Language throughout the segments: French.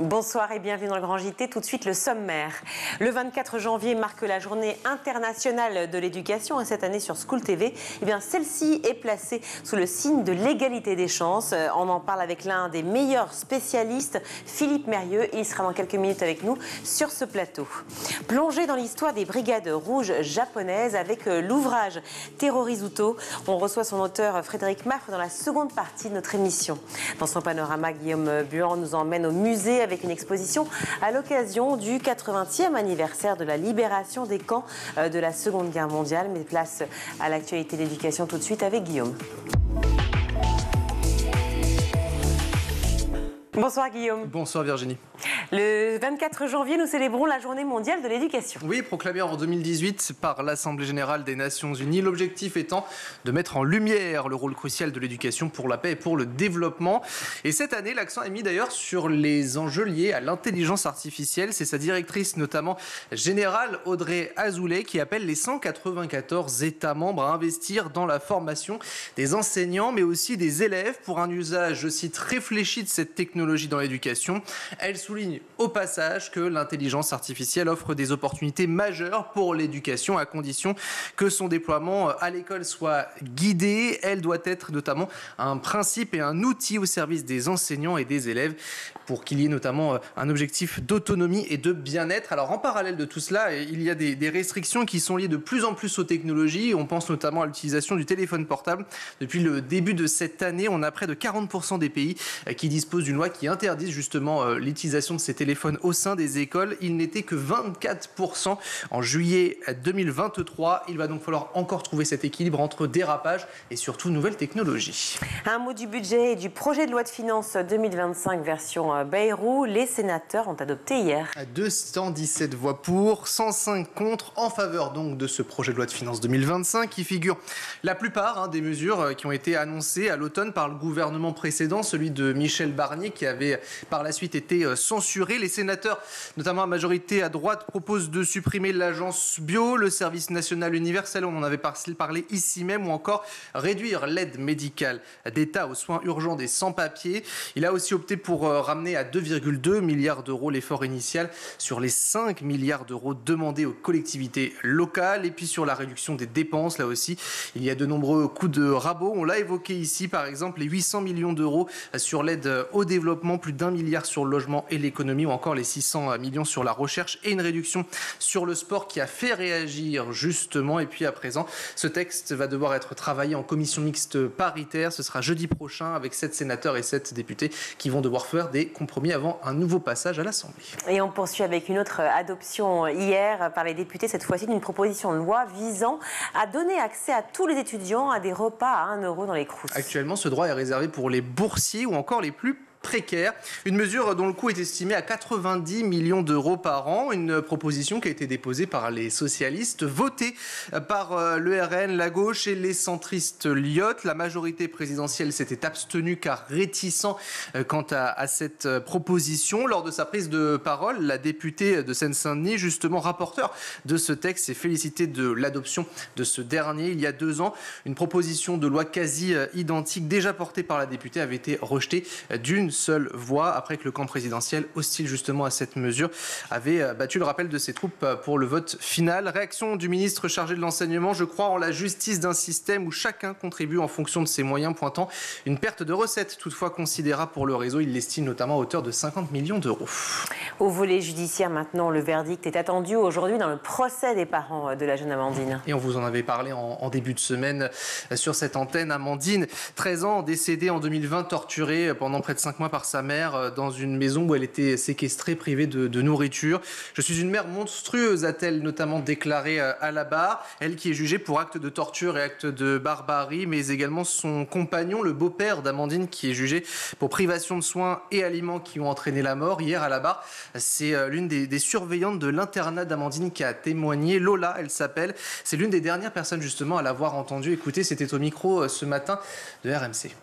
Bonsoir et bienvenue dans le Grand JT. Tout de suite, le sommaire. Le 24 janvier marque la journée internationale de l'éducation et cette année sur School TV, celle-ci est placée sous le signe de l'égalité des chances. On en parle avec l'un des meilleurs spécialistes, Philippe Mérieux. Il sera dans quelques minutes avec nous sur ce plateau. Plongé dans l'histoire des brigades rouges japonaises avec l'ouvrage Terrorizuto, on reçoit son auteur Frédéric Maffre dans la seconde partie de notre émission. Dans son panorama, Guillaume Buand nous emmène au musée avec une exposition à l'occasion du 80e anniversaire de la libération des camps de la Seconde Guerre mondiale. Mais place à l'actualité de l'éducation tout de suite avec Guillaume. Bonsoir Guillaume. Bonsoir Virginie. Le 24 janvier, nous célébrons la journée mondiale de l'éducation. Oui, proclamée en 2018 par l'Assemblée générale des Nations Unies. L'objectif étant de mettre en lumière le rôle crucial de l'éducation pour la paix et pour le développement. Et cette année, l'accent est mis d'ailleurs sur les enjeux liés à l'intelligence artificielle. C'est sa directrice notamment générale, Audrey Azoulay, qui appelle les 194 États membres à investir dans la formation des enseignants, mais aussi des élèves pour un usage, je cite, réfléchi de cette technologie dans l'éducation. Elle souligne au passage que l'intelligence artificielle offre des opportunités majeures pour l'éducation à condition que son déploiement à l'école soit guidé. Elle doit être notamment un principe et un outil au service des enseignants et des élèves pour qu'il y ait notamment un objectif d'autonomie et de bien-être. Alors en parallèle de tout cela, il y a des restrictions qui sont liées de plus en plus aux technologies. On pense notamment à l'utilisation du téléphone portable. Depuis le début de cette année, on a près de 40% des pays qui disposent d'une loi qui interdisent justement l'utilisation de ces téléphones au sein des écoles. Il n'était que 24% en juillet 2023. Il va donc falloir encore trouver cet équilibre entre dérapage et surtout nouvelles technologies. Un mot du budget et du projet de loi de finances 2025 version Bayrou. Les sénateurs ont adopté hier 217 voix pour, 105 contre en faveur donc de ce projet de loi de finances 2025 qui figure la plupart des mesures qui ont été annoncées à l'automne par le gouvernement précédent, celui de Michel Barnier qui avait par la suite été censuré. Les sénateurs, notamment à majorité à droite, proposent de supprimer l'agence bio, le service national universel, on en avait parlé ici même, ou encore réduire l'aide médicale d'État aux soins urgents des sans-papiers. Il a aussi opté pour ramener à 2,2 milliards d'euros l'effort initial sur les 5 milliards d'euros demandés aux collectivités locales. Et puis sur la réduction des dépenses, là aussi, il y a de nombreux coups de rabot. On l'a évoqué ici, par exemple, les 800 millions d'euros sur l'aide au développement, plus d'1 milliard sur le logement et l'économie, ou encore les 600 millions sur la recherche et une réduction sur le sport qui a fait réagir justement. Et puis à présent, ce texte va devoir être travaillé en commission mixte paritaire. Ce sera jeudi prochain avec 7 sénateurs et 7 députés qui vont devoir faire des compromis avant un nouveau passage à l'Assemblée. Et on poursuit avec une autre adoption hier par les députés, cette fois-ci d'une proposition de loi visant à donner accès à tous les étudiants à des repas à 1 € dans les Crous. Actuellement, ce droit est réservé pour les boursiers ou encore les plus précaire. Une mesure dont le coût est estimé à 90 millions d'euros par an. Une proposition qui a été déposée par les socialistes, votée par le RN, la gauche et les centristes Lyotte. La majorité présidentielle s'était abstenue car réticent quant à cette proposition. Lors de sa prise de parole, la députée de Seine-Saint-Denis, justement rapporteure de ce texte, s'est félicitée de l'adoption de ce dernier il y a 2 ans. Une proposition de loi quasi identique déjà portée par la députée avait été rejetée d'une seule voix après que le camp présidentiel, hostile justement à cette mesure, avait battu le rappel de ses troupes pour le vote final. Réaction du ministre chargé de l'enseignement: je crois en la justice d'un système où chacun contribue en fonction de ses moyens, pointant une perte de recettes toutefois considérable pour le réseau. Il l'estime notamment à hauteur de 50 millions d'euros. Au volet judiciaire maintenant, le verdict est attendu aujourd'hui dans le procès des parents de la jeune Amandine. Et on vous en avait parlé en début de semaine sur cette antenne. Amandine, 13 ans, décédée en 2020, torturée pendant près de 5 mois par sa mère dans une maison où elle était séquestrée, privée de nourriture. Je suis une mère monstrueuse, a-t-elle notamment déclaré à la barre. Elle qui est jugée pour actes de torture et actes de barbarie, mais également son compagnon, le beau-père d'Amandine, qui est jugé pour privation de soins et aliments qui ont entraîné la mort. Hier à la barre, c'est l'une des surveillantes de l'internat d'Amandine qui a témoigné. Lola, elle s'appelle. C'est l'une des dernières personnes justement à l'avoir entendue. Écoutez, c'était au micro ce matin de RMC.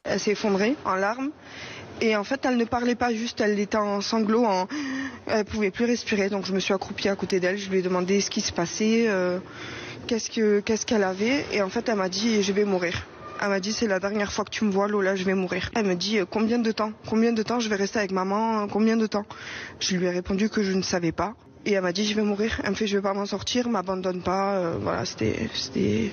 Elle s'est effondrée en larmes et en fait elle ne parlait pas juste, elle était en sanglots, elle pouvait plus respirer, donc je me suis accroupie à côté d'elle, je lui ai demandé ce qui se passait, qu'est-ce qu'elle avait, et en fait elle m'a dit je vais mourir. Elle m'a dit, c'est la dernière fois que tu me vois, Lola, je vais mourir. Elle me dit, combien de temps je vais rester avec maman, combien de temps? Je lui ai répondu que je ne savais pas. Et elle m'a dit, je vais mourir. Elle me fait, je vais pas m'en sortir, m'abandonne pas. Voilà, c'était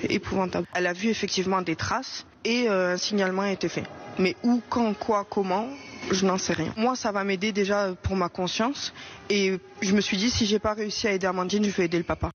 épouvantable. Elle a vu effectivement des traces et un signalement a été fait. Mais où, quand, quoi, comment, je n'en sais rien. Moi, ça va m'aider déjà pour ma conscience. Et je me suis dit, si j'ai pas réussi à aider Amandine, je vais aider le papa.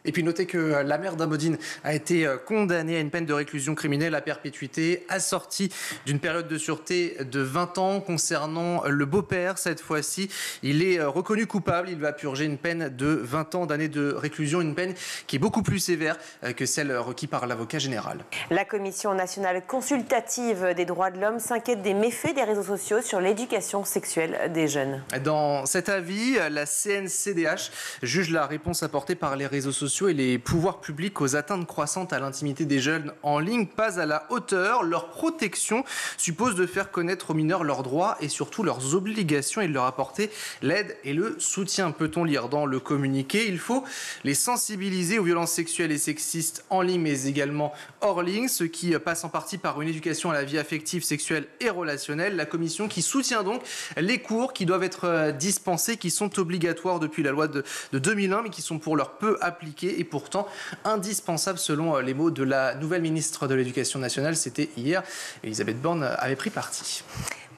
Et puis notez que la mère d'Amandine a été condamnée à une peine de réclusion criminelle à perpétuité, assortie d'une période de sûreté de 20 ans. Concernant le beau-père, cette fois-ci, il est reconnu coupable. Il va purger une peine de 20 ans d'années de réclusion, une peine qui est beaucoup plus sévère que celle requise par l'avocat général. La Commission nationale consultative des droits de l'homme s'inquiète des méfaits des réseaux sociaux sur l'éducation sexuelle des jeunes. Dans cet avis, la CNCDH juge la réponse apportée par les réseaux sociaux et les pouvoirs publics aux atteintes croissantes à l'intimité des jeunes en ligne pas à la hauteur. Leur protection suppose de faire connaître aux mineurs leurs droits et surtout leurs obligations et de leur apporter l'aide et le soutien. Peut-on lire dans le communiqué? Il faut les sensibiliser aux violences sexuelles et sexistes en ligne mais également hors ligne, ce qui passe en partie par une éducation à la vie affective, sexuelle et relationnelle. La commission qui soutient donc les cours qui doivent être dispensés, qui sont obligatoires depuis la loi de 2001 mais qui sont pour leur peu appliqués et pourtant indispensable selon les mots de la nouvelle ministre de l'Éducation nationale. C'était hier, Elisabeth Borne avait pris parti.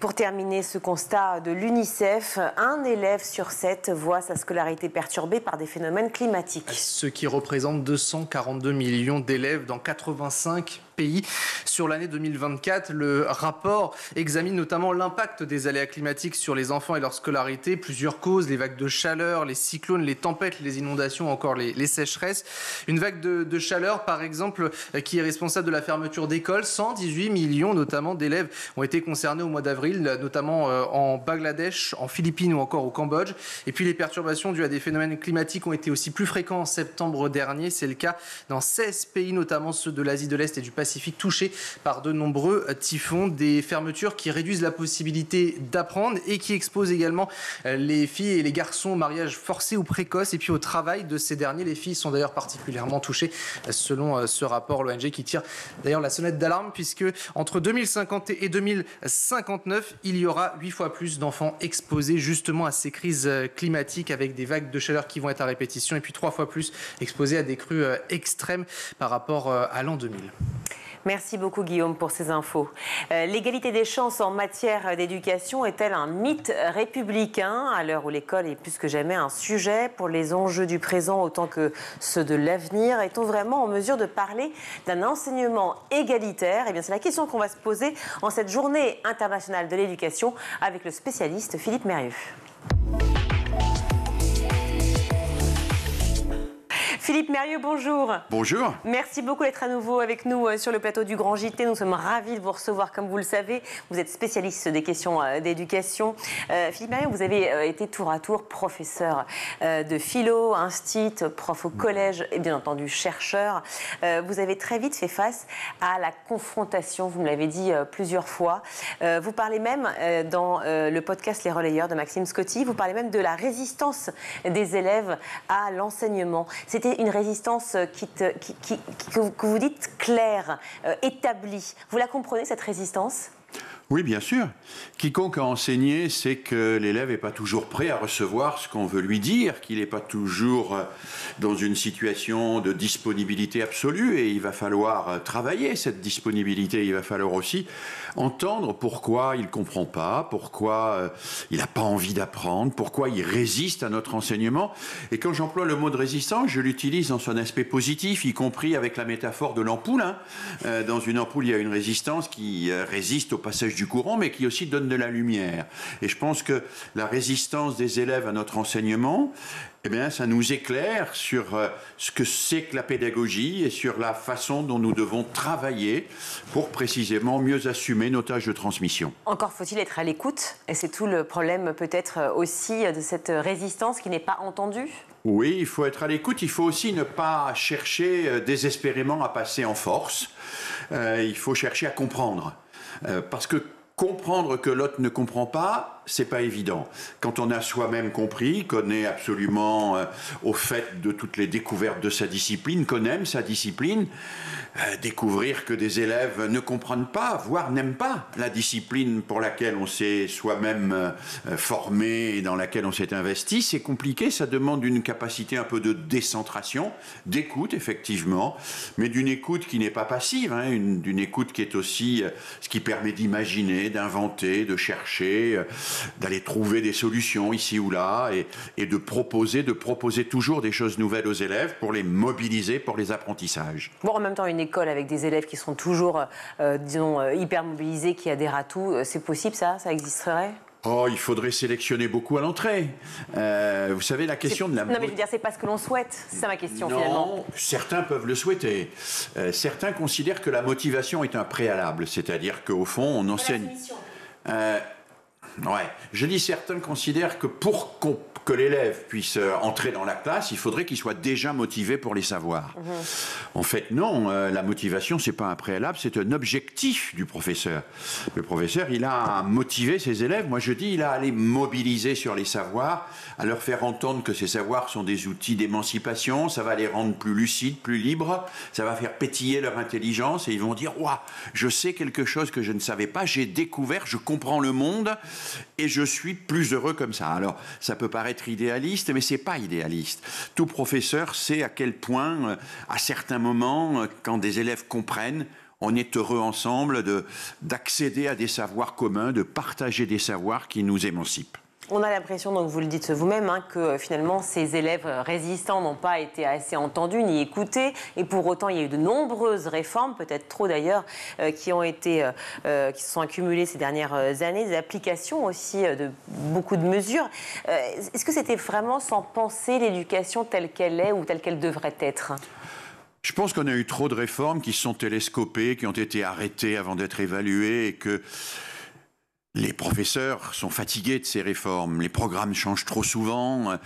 Pour terminer, ce constat de l'UNICEF, un élève sur 7 voit sa scolarité perturbée par des phénomènes climatiques. Ce qui représente 242 millions d'élèves dans 85 pays sur l'année 2024. Le rapport examine notamment l'impact des aléas climatiques sur les enfants et leur scolarité. Plusieurs causes, les vagues de chaleur, les cyclones, les tempêtes, les inondations, encore les sécheresses. Une vague de chaleur, par exemple, qui est responsable de la fermeture d'écoles. 118 millions notamment d'élèves ont été concernés au mois d'avril, notamment en Bangladesh, en Philippines ou encore au Cambodge. Et puis les perturbations dues à des phénomènes climatiques ont été aussi plus fréquents en septembre dernier. C'est le cas dans 16 pays, notamment ceux de l'Asie de l'Est et du Pacifique, touchés par de nombreux typhons, des fermetures qui réduisent la possibilité d'apprendre et qui exposent également les filles et les garçons au mariage forcé ou précoce et puis au travail de ces derniers. Les filles sont d'ailleurs particulièrement touchées selon ce rapport, l'ONG qui tire d'ailleurs la sonnette d'alarme puisque entre 2050 et 2059, il y aura 8 fois plus d'enfants exposés justement à ces crises climatiques avec des vagues de chaleur qui vont être à répétition et puis 3 fois plus exposés à des crues extrêmes par rapport à l'an 2000. Merci beaucoup Guillaume pour ces infos. L'égalité des chances en matière d'éducation est-elle un mythe républicain à l'heure où l'école est plus que jamais un sujet pour les enjeux du présent autant que ceux de l'avenir? Est-on vraiment en mesure de parler d'un enseignement égalitaire? Eh bien, c'est la question qu'on va se poser en cette journée internationale de l'éducation avec le spécialiste Philippe Mérieux. Philippe Mérieux, bonjour. Bonjour. Merci beaucoup d'être à nouveau avec nous sur le plateau du Grand JT. Nous sommes ravis de vous recevoir, comme vous le savez. Vous êtes spécialiste des questions d'éducation. Philippe Mérieux, vous avez été tour à tour professeur de philo, instit, prof au collège et bien entendu chercheur. Vous avez très vite fait face à la confrontation, vous me l'avez dit plusieurs fois. Vous parlez même dans le podcast Les Relayeurs de Maxime Scotti, vous parlez même de la résistance des élèves à l'enseignement. C'était une résistance que vous dites claire, établie. Vous la comprenez, cette résistance ? Oui, bien sûr. Quiconque a enseigné sait que l'élève n'est pas toujours prêt à recevoir ce qu'on veut lui dire, qu'il n'est pas toujours dans une situation de disponibilité absolue et il va falloir travailler cette disponibilité. Il va falloir aussi entendre pourquoi il ne comprend pas, pourquoi il n'a pas envie d'apprendre, pourquoi il résiste à notre enseignement. Et quand j'emploie le mot de résistance, je l'utilise dans son aspect positif, y compris avec la métaphore de l'ampoule. Dans une ampoule, il y a une résistance qui résiste au passage du courant, mais qui aussi donne de la lumière. Et je pense que la résistance des élèves à notre enseignement, eh bien, ça nous éclaire sur ce que c'est que la pédagogie et sur la façon dont nous devons travailler pour précisément mieux assumer nos tâches de transmission. Encore faut-il être à l'écoute, et c'est tout le problème peut-être aussi de cette résistance qui n'est pas entendue. Oui, il faut être à l'écoute, il faut aussi ne pas chercher désespérément à passer en force, il faut chercher à comprendre. Parce que comprendre que l'autre ne comprend pas, c'est pas évident. Quand on a soi-même compris, qu'on est absolument au fait de toutes les découvertes de sa discipline, qu'on aime sa discipline, découvrir que des élèves ne comprennent pas, voire n'aiment pas la discipline pour laquelle on s'est soi-même formé et dans laquelle on s'est investi, c'est compliqué, ça demande une capacité un peu de décentration, d'écoute effectivement, mais d'une écoute qui n'est pas passive, hein, d'une écoute qui est aussi ce qui permet d'imaginer, d'inventer, de chercher, d'aller trouver des solutions ici ou là et de proposer toujours des choses nouvelles aux élèves pour les mobiliser pour les apprentissages. Bon, en même temps, une école avec des élèves qui sont toujours, disons, hyper mobilisés, qui adhèrent à tout, c'est possible ça existerait? Oh, il faudrait sélectionner beaucoup à l'entrée. Vous savez, la question de la... Non, mais je veux dire, c'est pas ce que l'on souhaite. C'est ça ma question, finalement. Non, certains peuvent le souhaiter. Certains considèrent que la motivation est un préalable. C'est-à-dire qu'au fond, on enseigne... Ouais. Je dis certains considèrent que pour que l'élève puisse entrer dans la classe, il faudrait qu'il soit déjà motivé pour les savoirs. En fait, non, la motivation, c'est pas un préalable, c'est un objectif du professeur. Le professeur, il a à motiver ses élèves. Moi, je dis, il a à les mobiliser sur les savoirs, à leur faire entendre que ces savoirs sont des outils d'émancipation, ça va les rendre plus lucides, plus libres, ça va faire pétiller leur intelligence et ils vont dire « Ouah, je sais quelque chose que je ne savais pas, j'ai découvert, je comprends le monde et je suis plus heureux comme ça. » Alors, ça peut paraître idéaliste, mais c'est pas idéaliste. Tout professeur sait à quel point, à certains moments, quand des élèves comprennent, on est heureux ensemble d'accéder à des savoirs communs, de partager des savoirs qui nous émancipent. On a l'impression, donc vous le dites vous-même, hein, que finalement ces élèves résistants n'ont pas été assez entendus ni écoutés. Et pour autant, il y a eu de nombreuses réformes, peut-être trop d'ailleurs, qui se sont accumulées ces dernières années, des applications aussi de beaucoup de mesures. Est-ce que c'était vraiment sans penser l'éducation telle qu'elle est ou telle qu'elle devrait être ? Je pense qu'on a eu trop de réformes qui se sont télescopées, qui ont été arrêtées avant d'être évaluées et que les professeurs sont fatigués de ces réformes, les programmes changent trop souvent,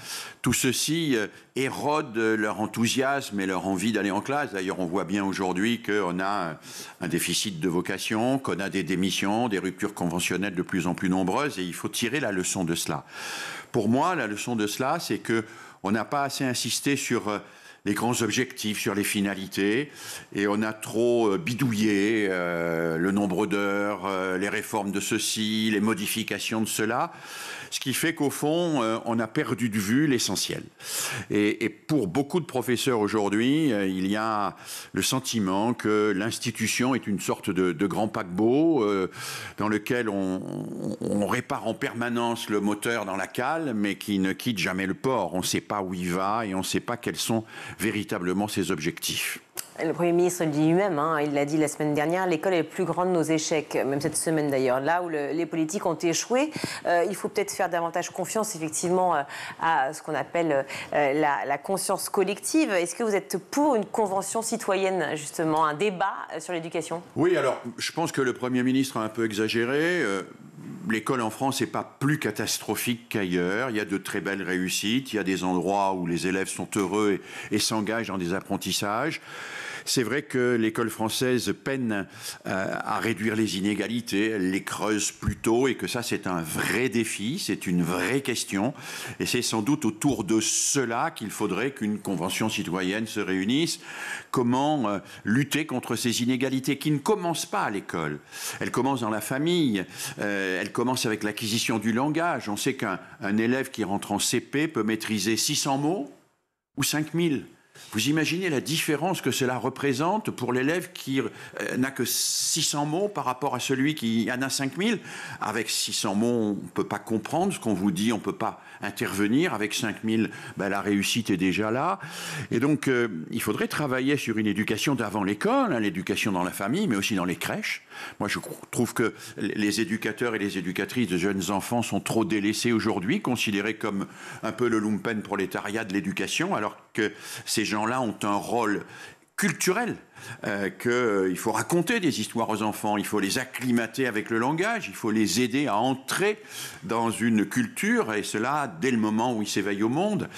tout ceci érode leur enthousiasme et leur envie d'aller en classe. D'ailleurs, on voit bien aujourd'hui qu'on a un déficit de vocation, qu'on a des démissions, des ruptures conventionnelles de plus en plus nombreuses et il faut tirer la leçon de cela. Pour moi, la leçon de cela, c'est qu'on n'a pas assez insisté sur les grands objectifs, sur les finalités, et on a trop bidouillé le nombre d'heures, les réformes de ceci, les modifications de cela, ce qui fait qu'au fond, on a perdu de vue l'essentiel. Et pour beaucoup de professeurs aujourd'hui, il y a le sentiment que l'institution est une sorte de grand paquebot dans lequel on répare en permanence le moteur dans la cale, mais qui ne quitte jamais le port. On ne sait pas où il va et on ne sait pas quels sont véritablement ses objectifs. Le Premier ministre le dit lui-même, hein, il l'a dit la semaine dernière, l'école est le plus grand de nos échecs, même cette semaine d'ailleurs. Là où les politiques ont échoué, il faut peut-être faire davantage confiance effectivement à ce qu'on appelle la conscience collective. Est-ce que vous êtes pour une convention citoyenne, justement, un débat sur l'éducation ? Oui, alors je pense que le Premier ministre a un peu exagéré. L'école en France n'est pas plus catastrophique qu'ailleurs. Il y a de très belles réussites. Il y a des endroits où les élèves sont heureux et s'engagent dans des apprentissages. C'est vrai que l'école française peine à réduire les inégalités, elle les creuse plutôt et que ça c'est un vrai défi, c'est une vraie question et c'est sans doute autour de cela qu'il faudrait qu'une convention citoyenne se réunisse. Comment lutter contre ces inégalités qui ne commencent pas à l'école, elles commencent dans la famille, elles commencent avec l'acquisition du langage. On sait qu'un élève qui rentre en CP peut maîtriser 600 mots ou 5000. Vous imaginez la différence que cela représente pour l'élève qui n'a que 600 mots par rapport à celui qui en a 5000. Avec 600 mots, on ne peut pas comprendre ce qu'on vous dit, on ne peut pas intervenir. Avec 5000, la réussite est déjà là. Et donc, il faudrait travailler sur une éducation d'avant l'école, hein, l'éducation dans la famille, mais aussi dans les crèches. Moi, je trouve que les éducateurs et les éducatrices de jeunes enfants sont trop délaissés aujourd'hui, considérés comme un peu le lumpenprolétariat de l'éducation, alors que ces gens-là ont un rôle culturel, qu'il faut raconter des histoires aux enfants, il faut les acclimater avec le langage, il faut les aider à entrer dans une culture, et cela dès le moment où ils s'éveillent au monde.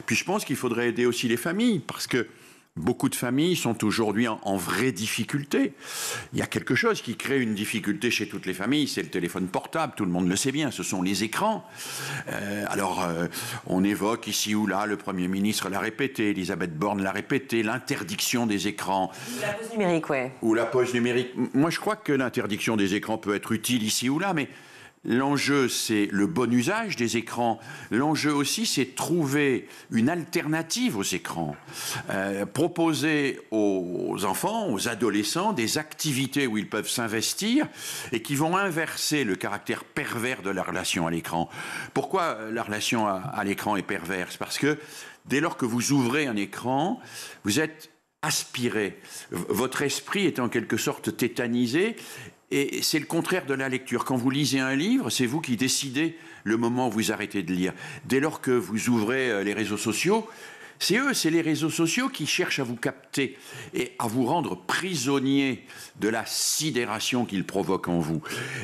Puis je pense qu'il faudrait aider aussi les familles, parce que beaucoup de familles sont aujourd'hui en vraie difficulté. Il y a quelque chose qui crée une difficulté chez toutes les familles, c'est le téléphone portable, tout le monde le sait bien, ce sont les écrans. On évoque ici ou là, le Premier ministre l'a répété, Elisabeth Borne l'a répété, l'interdiction des écrans. La pause numérique, oui. Ou la pause numérique. Moi, je crois que l'interdiction des écrans peut être utile ici ou là, mais l'enjeu, c'est le bon usage des écrans. L'enjeu aussi, c'est trouver une alternative aux écrans. Proposer aux enfants, aux adolescents, des activités où ils peuvent s'investir et qui vont inverser le caractère pervers de la relation à l'écran. Pourquoi la relation à l'écran est perverse? Parce que dès lors que vous ouvrez un écran, vous êtes aspiré. Votre esprit est en quelque sorte tétanisé. Et c'est le contraire de la lecture. Quand vous lisez un livre, c'est vous qui décidez le moment où vous arrêtez de lire. Dès lors que vous ouvrez les réseaux sociaux, c'est les réseaux sociaux qui cherchent à vous capter et à vous rendre prisonnier de la sidération qu'ils provoquent en vous.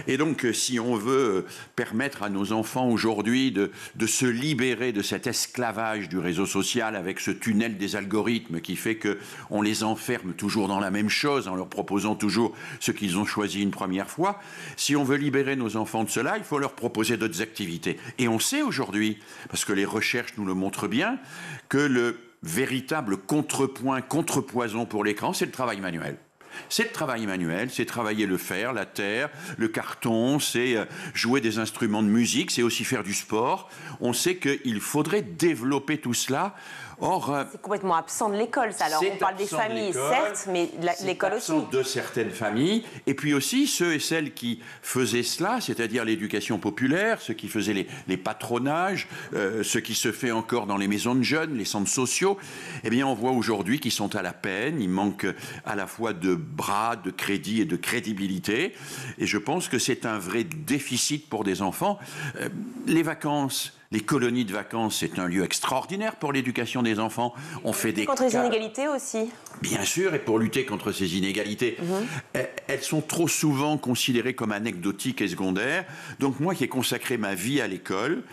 Et donc, si on veut permettre à nos enfants aujourd'hui de se libérer de cet esclavage du réseau social avec ce tunnel des algorithmes qui fait qu'on les enferme toujours dans la même chose en leur proposant toujours ce qu'ils ont choisi une première fois, si on veut libérer nos enfants de cela, il faut leur proposer d'autres activités. Et on sait aujourd'hui, parce que les recherches nous le montrent bien, que le véritable contrepoison pour l'écran, c'est le travail manuel. C'est le travail manuel, c'est travailler le fer, la terre, le carton, c'est jouer des instruments de musique, c'est aussi faire du sport. On sait qu'il faudrait développer tout cela. Or, c'est complètement absent de l'école, ça. Alors, on parle des familles, certes, mais l'école aussi. De certaines familles, et puis aussi ceux et celles qui faisaient cela, c'est-à-dire l'éducation populaire, ceux qui faisaient les patronages, ce qui se fait encore dans les maisons de jeunes, les centres sociaux, eh bien, on voit aujourd'hui qu'ils sont à la peine, il manque à la fois de bras, de crédit et de crédibilité, et je pense que c'est un vrai déficit pour des enfants. Les vacances... Les colonies de vacances, c'est un lieu extraordinaire pour l'éducation des enfants. On fait des contre les inégalités aussi. Bien sûr, et pour lutter contre ces inégalités, elles sont trop souvent considérées comme anecdotiques et secondaires. Donc moi qui ai consacré ma vie à l'école,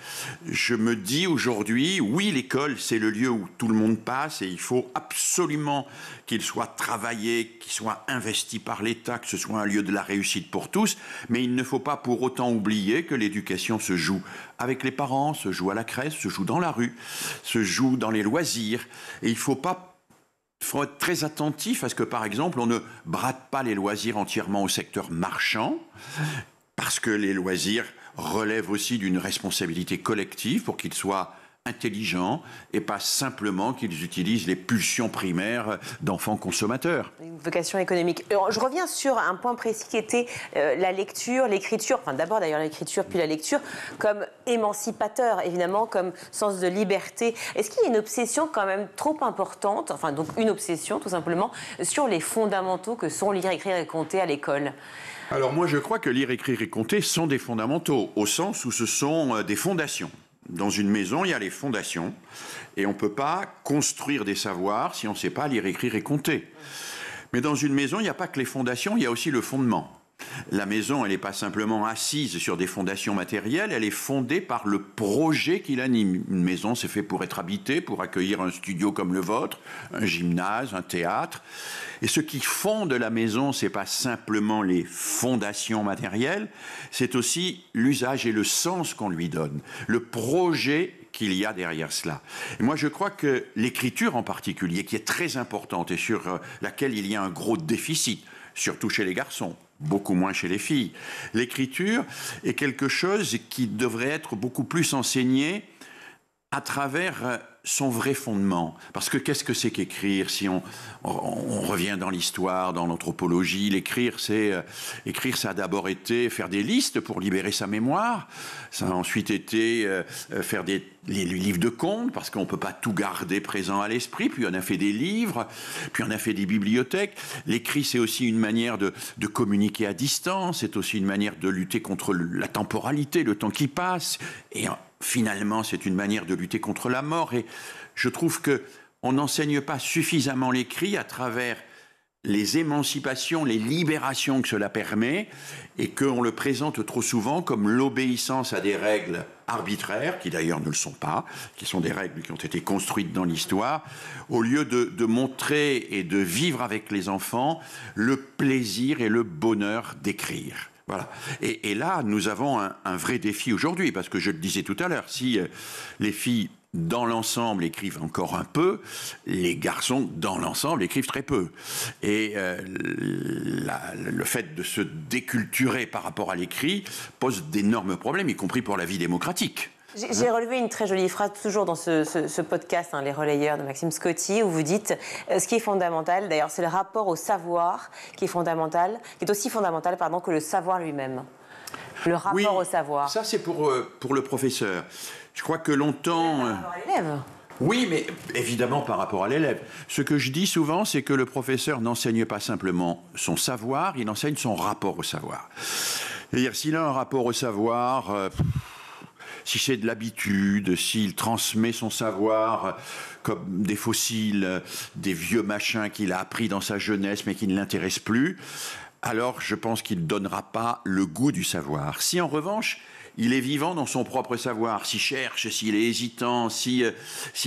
je me dis aujourd'hui, oui, l'école, c'est le lieu où tout le monde passe et il faut absolument qu'il soit travaillé, qu'il soit investi par l'État, que ce soit un lieu de la réussite pour tous, mais il ne faut pas pour autant oublier que l'éducation se joue avec les parents, se joue à la crèche, se joue dans la rue, se joue dans les loisirs. Et il faut être très attentif à ce que, par exemple, on ne brade pas les loisirs entièrement au secteur marchand, parce que les loisirs relèvent aussi d'une responsabilité collective pour qu'ils soient intelligents et pas simplement qu'ils utilisent les pulsions primaires d'enfants consommateurs. Une vocation économique. Je reviens sur un point précis qui était la lecture, l'écriture, enfin d'abord d'ailleurs l'écriture puis la lecture, comme émancipateur évidemment, comme sens de liberté. Est-ce qu'il y a une obsession quand même trop importante, enfin donc une obsession tout simplement, sur les fondamentaux que sont lire, écrire et compter à l'école ? Alors moi je crois que lire, écrire et compter sont des fondamentaux, au sens où ce sont des fondations. Dans une maison, il y a les fondations et on ne peut pas construire des savoirs si on ne sait pas lire, écrire et compter. Mais dans une maison, il n'y a pas que les fondations, il y a aussi le fondement. La maison, elle n'est pas simplement assise sur des fondations matérielles, elle est fondée par le projet qui l'anime. Une maison, c'est fait pour être habitée, pour accueillir un studio comme le vôtre, un gymnase, un théâtre. Et ce qui fonde la maison, ce n'est pas simplement les fondations matérielles, c'est aussi l'usage et le sens qu'on lui donne, le projet qu'il y a derrière cela. Et moi, je crois que l'écriture en particulier, qui est très importante et sur laquelle il y a un gros déficit, surtout chez les garçons, beaucoup moins chez les filles. L'écriture est quelque chose qui devrait être beaucoup plus enseigné à travers son vrai fondement. Parce que qu'est-ce que c'est qu'écrire? Si on revient dans l'histoire, dans l'anthropologie, l'écrire, ça a d'abord été faire des listes pour libérer sa mémoire. Ça a ensuite été faire les livres de contes, parce qu'on ne peut pas tout garder présent à l'esprit. Puis on a fait des livres, puis on a fait des bibliothèques. L'écrit, c'est aussi une manière de communiquer à distance. C'est aussi une manière de lutter contre la temporalité, le temps qui passe. Et finalement, c'est une manière de lutter contre la mort. Et je trouve qu'on n'enseigne pas suffisamment l'écrit à travers les émancipations, les libérations que cela permet, et qu'on le présente trop souvent comme l'obéissance à des règles arbitraires, qui d'ailleurs ne le sont pas, qui sont des règles qui ont été construites dans l'histoire, au lieu de montrer et de vivre avec les enfants le plaisir et le bonheur d'écrire. Voilà. Et là, nous avons un vrai défi aujourd'hui, parce que je le disais tout à l'heure, si les filles dans l'ensemble écrivent encore un peu, les garçons dans l'ensemble écrivent très peu. Et le fait de se déculturer par rapport à l'écrit pose d'énormes problèmes, y compris pour la vie démocratique. J'ai relevé une très jolie phrase, toujours dans ce podcast, Les Relayeurs de Maxime Scotty, où vous dites ce qui est fondamental, d'ailleurs c'est le rapport au savoir qui est fondamental, qui est aussi fondamental que le savoir lui-même. Le rapport au savoir. Ça c'est pour le professeur. Je crois que longtemps... Par rapport à l'élève. Oui, mais évidemment par rapport à l'élève. Ce que je dis souvent, c'est que le professeur n'enseigne pas simplement son savoir, il enseigne son rapport au savoir. C'est-à-dire, s'il a un rapport au savoir... si c'est de l'habitude, s'il transmet son savoir comme des fossiles, des vieux machins qu'il a appris dans sa jeunesse mais qui ne l'intéressent plus, alors je pense qu'il ne donnera pas le goût du savoir. Si en revanche, il est vivant dans son propre savoir, s'il cherche, s'il est hésitant, s'il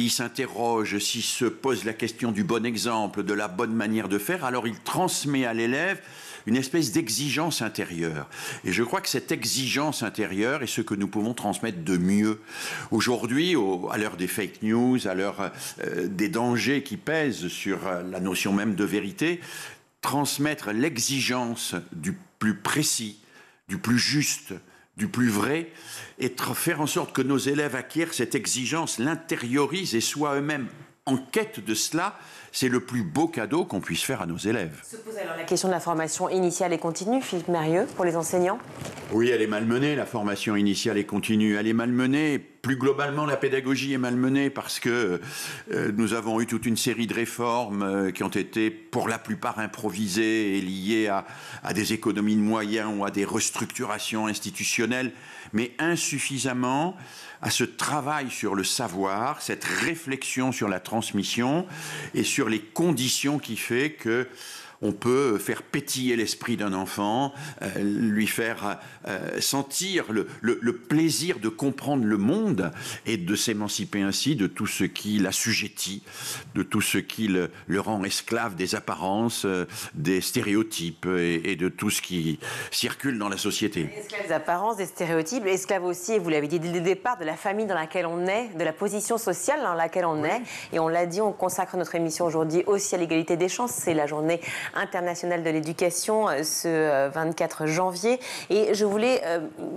s'interroge, s'il se pose la question du bon exemple, de la bonne manière de faire, alors il transmet à l'élève une espèce d'exigence intérieure. Et je crois que cette exigence intérieure est ce que nous pouvons transmettre de mieux. Aujourd'hui, à l'heure des fake news, à l'heure des dangers qui pèsent sur la notion même de vérité, transmettre l'exigence du plus précis, du plus juste, du plus vrai, et faire en sorte que nos élèves acquièrent cette exigence, l'intériorisent et soient eux-mêmes en quête de cela, c'est le plus beau cadeau qu'on puisse faire à nos élèves. Se pose alors la question de la formation initiale et continue, Philippe Mérieux, pour les enseignants ? Oui, elle est malmenée, la formation initiale et continue. Elle est malmenée. Plus globalement, la pédagogie est malmenée parce que nous avons eu toute une série de réformes qui ont été pour la plupart improvisées et liées à des économies de moyens ou à des restructurations institutionnelles, mais insuffisamment à ce travail sur le savoir, cette réflexion sur la transmission et sur les conditions qui fait que on peut faire pétiller l'esprit d'un enfant, lui faire sentir le plaisir de comprendre le monde et de s'émanciper ainsi de tout ce qui l'assujettit, de tout ce qui le rend esclave des apparences, des stéréotypes et de tout ce qui circule dans la société. Esclave des apparences, des stéréotypes, esclave aussi, et vous l'avez dit dès le départ, de la famille dans laquelle on est, de la position sociale dans laquelle on est. Et on l'a dit, on consacre notre émission aujourd'hui aussi à l'égalité des chances. C'est la journée internationale de l'éducation ce 24 janvier. Et je voulais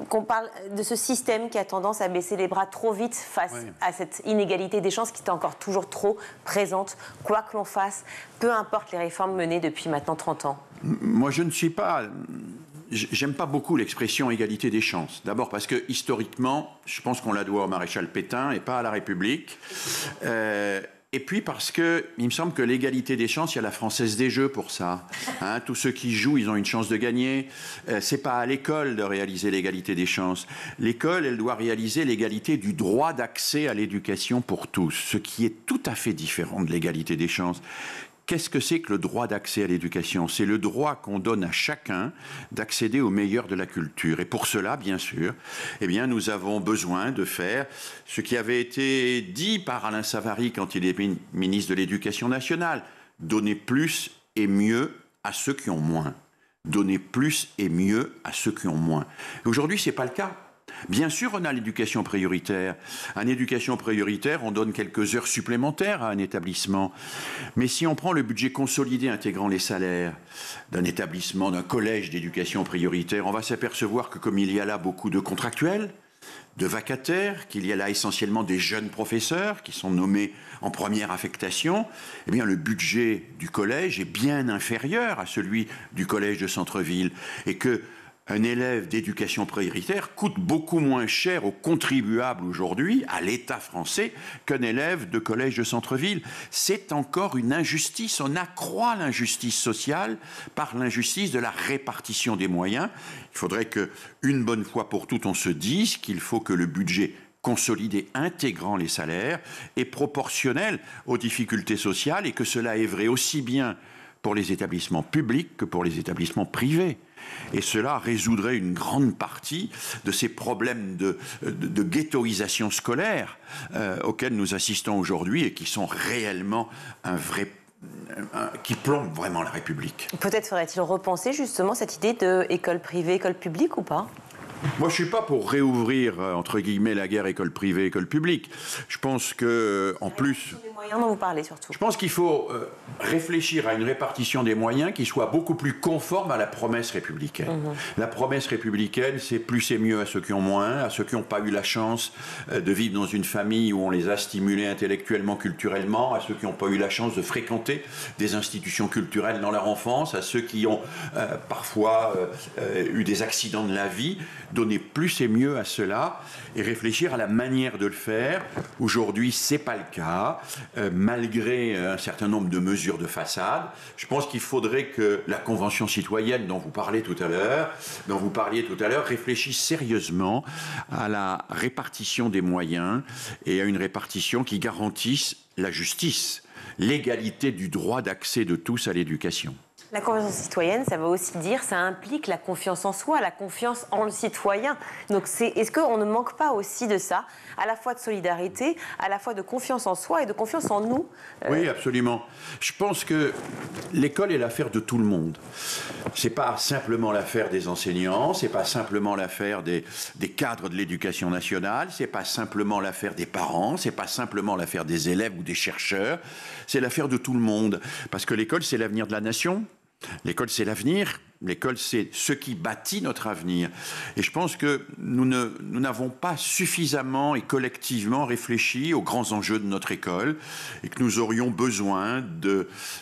qu'on parle de ce système qui a tendance à baisser les bras trop vite face à cette inégalité des chances qui est encore toujours trop présente, quoi que l'on fasse, peu importe les réformes menées depuis maintenant 30 ans. Moi, je ne suis pas... J'aime pas beaucoup l'expression égalité des chances. D'abord parce que, historiquement, je pense qu'on la doit au maréchal Pétain et pas à la République. Et puis parce que, il me semble que l'égalité des chances, il y a la Française des Jeux pour ça. Hein, tous ceux qui jouent, ils ont une chance de gagner. C'est pas à l'école de réaliser l'égalité des chances. L'école, elle doit réaliser l'égalité du droit d'accès à l'éducation pour tous, ce qui est tout à fait différent de l'égalité des chances. Qu'est-ce que c'est que le droit d'accès à l'éducation ? C'est le droit qu'on donne à chacun d'accéder au meilleur de la culture. Et pour cela, bien sûr, eh bien, nous avons besoin de faire ce qui avait été dit par Alain Savary quand il est ministre de l'Éducation nationale. Donner plus et mieux à ceux qui ont moins. Donner plus et mieux à ceux qui ont moins. Aujourd'hui, ce n'est pas le cas. Bien sûr, on a l'éducation prioritaire. En éducation prioritaire, on donne quelques heures supplémentaires à un établissement. Mais si on prend le budget consolidé intégrant les salaires d'un établissement, d'un collège d'éducation prioritaire, on va s'apercevoir que comme il y a là beaucoup de contractuels, de vacataires, qu'il y a là essentiellement des jeunes professeurs qui sont nommés en première affectation, eh bien le budget du collège est bien inférieur à celui du collège de centre-ville et que un élève d'éducation prioritaire coûte beaucoup moins cher aux contribuables aujourd'hui, à l'État français, qu'un élève de collège de centre-ville. C'est encore une injustice. On accroît l'injustice sociale par l'injustice de la répartition des moyens. Il faudrait qu'une bonne fois pour toutes, on se dise qu'il faut que le budget consolidé intégrant les salaires est proportionnel aux difficultés sociales et que cela est vrai aussi bien pour les établissements publics que pour les établissements privés. Et cela résoudrait une grande partie de ces problèmes de ghettoisation scolaire auxquels nous assistons aujourd'hui et qui sont réellement qui plombent vraiment la République. Peut-être faudrait-il repenser justement cette idée d'école privée, école publique ou pas ? Moi, je ne suis pas pour réouvrir, entre guillemets, la guerre école privée, école publique. Je pense que, en plus... Les moyens dont vous parlez, surtout. Je pense qu'il faut réfléchir à une répartition des moyens qui soit beaucoup plus conforme à la promesse républicaine. La promesse républicaine, c'est plus et mieux à ceux qui ont moins, à ceux qui n'ont pas eu la chance de vivre dans une famille où on les a stimulés intellectuellement, culturellement, à ceux qui n'ont pas eu la chance de fréquenter des institutions culturelles dans leur enfance, à ceux qui ont parfois eu des accidents de la vie. Donner plus et mieux à cela et réfléchir à la manière de le faire. Aujourd'hui, ce n'est pas le cas, malgré un certain nombre de mesures de façade. Je pense qu'il faudrait que la Convention citoyenne dont vous parliez tout à l'heure, réfléchisse sérieusement à la répartition des moyens et à une répartition qui garantisse la justice, l'égalité du droit d'accès de tous à l'éducation. La Convention citoyenne, ça veut aussi dire, ça implique la confiance en soi, la confiance en le citoyen. Donc est-ce qu'on ne manque pas aussi de ça, à la fois de solidarité, à la fois de confiance en soi et de confiance en nous ? Oui, absolument. Je pense que l'école est l'affaire de tout le monde. C'est pas simplement l'affaire des enseignants, c'est pas simplement l'affaire des cadres de l'éducation nationale, c'est pas simplement l'affaire des parents, c'est pas simplement l'affaire des élèves ou des chercheurs, c'est l'affaire de tout le monde. Parce que l'école, c'est l'avenir de la nation. L'école, c'est l'avenir. L'école, c'est ce qui bâtit notre avenir. Et je pense que nous n'avons pas suffisamment et collectivement réfléchi aux grands enjeux de notre école et que nous aurions besoin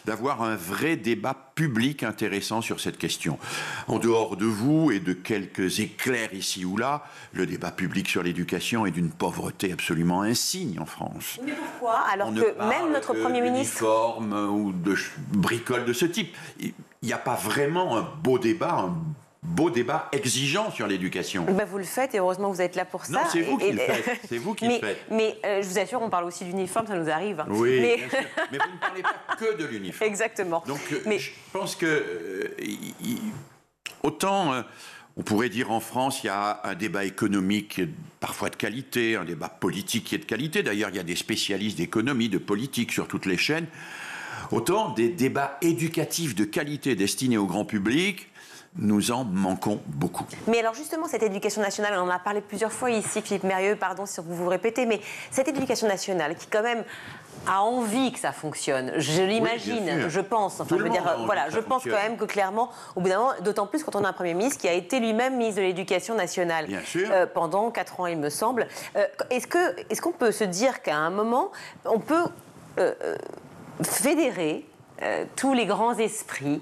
d'avoir un vrai débat public intéressant sur cette question. En dehors de vous et de quelques éclairs ici ou là, le débat public sur l'éducation est d'une pauvreté absolument insigne en France. Mais pourquoi ? Alors que même notre Premier ministre... d'uniforme ou de bricoles de ce type. Il n'y a pas vraiment un beau débat exigeant sur l'éducation. Ben vous le faites et heureusement que vous êtes là pour ça. Non, c'est vous qui le faites. C'est vous qui le faites. Mais je vous assure, on parle aussi d'uniforme, ça nous arrive. Oui, bien sûr. Mais vous ne parlez pas que de l'uniforme. Exactement. Donc, je pense que autant on pourrait dire en France, il y a un débat économique parfois de qualité, un débat politique qui est de qualité. D'ailleurs, il y a des spécialistes d'économie, de politique sur toutes les chaînes. Autant des débats éducatifs de qualité destinés au grand public, nous en manquons beaucoup. Mais alors justement, cette éducation nationale, on en a parlé plusieurs fois ici, Philippe Mérieux, pardon si vous vous répétez, mais cette éducation nationale qui quand même a envie que ça fonctionne, je l'imagine, oui, je pense, enfin je veux dire, voilà, je pense quand même que clairement, au bout d'un moment, d'autant plus quand on a un Premier ministre qui a été lui-même ministre de l'Éducation nationale pendant 4 ans, il me semble. Est-ce qu'on peut se dire qu'à un moment, on peut fédérer tous les grands esprits,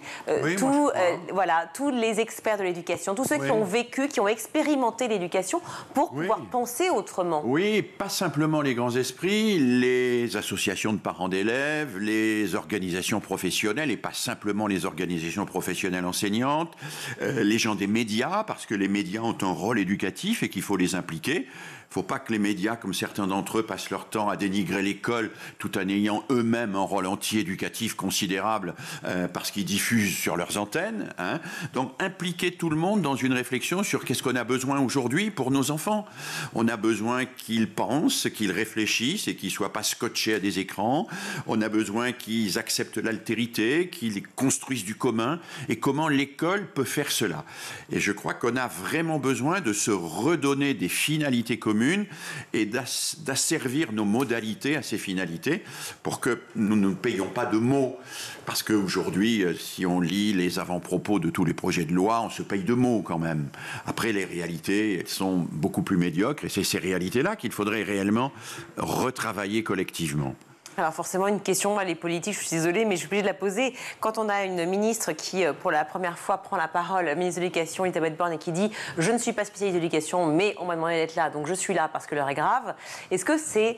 tous les experts de l'éducation, tous ceux qui ont vécu, qui ont expérimenté l'éducation pour pouvoir penser autrement. Oui, pas simplement les grands esprits, les associations de parents d'élèves, les organisations professionnelles et pas simplement les organisations professionnelles enseignantes, les gens des médias, parce que les médias ont un rôle éducatif et qu'il faut les impliquer. Il ne faut pas que les médias, comme certains d'entre eux, passent leur temps à dénigrer l'école tout en ayant eux-mêmes un rôle anti-éducatif considérable parce qu'ils diffusent sur leurs antennes. Hein. Donc, impliquer tout le monde dans une réflexion sur qu'est-ce qu'on a besoin aujourd'hui pour nos enfants. On a besoin qu'ils pensent, qu'ils réfléchissent et qu'ils ne soient pas scotchés à des écrans. On a besoin qu'ils acceptent l'altérité, qu'ils construisent du commun. Et comment l'école peut faire cela. Et je crois qu'on a vraiment besoin de se redonner des finalités communes et d'asservir nos modalités à ces finalités pour que nous ne payions pas de mots. Parce qu'aujourd'hui, si on lit les avant-propos de tous les projets de loi, on se paye de mots quand même. Après, les réalités, elles sont beaucoup plus médiocres et c'est ces réalités-là qu'il faudrait réellement retravailler collectivement. Alors forcément, une question, les politiques, je suis désolée, mais je suis obligée de la poser. Quand on a une ministre qui, pour la première fois, prend la parole, ministre de l'Éducation, Elisabeth Borne, et qui dit « Je ne suis pas spécialiste de l'éducation, mais on m'a demandé d'être là, donc je suis là parce que l'heure est grave », est-ce que c'est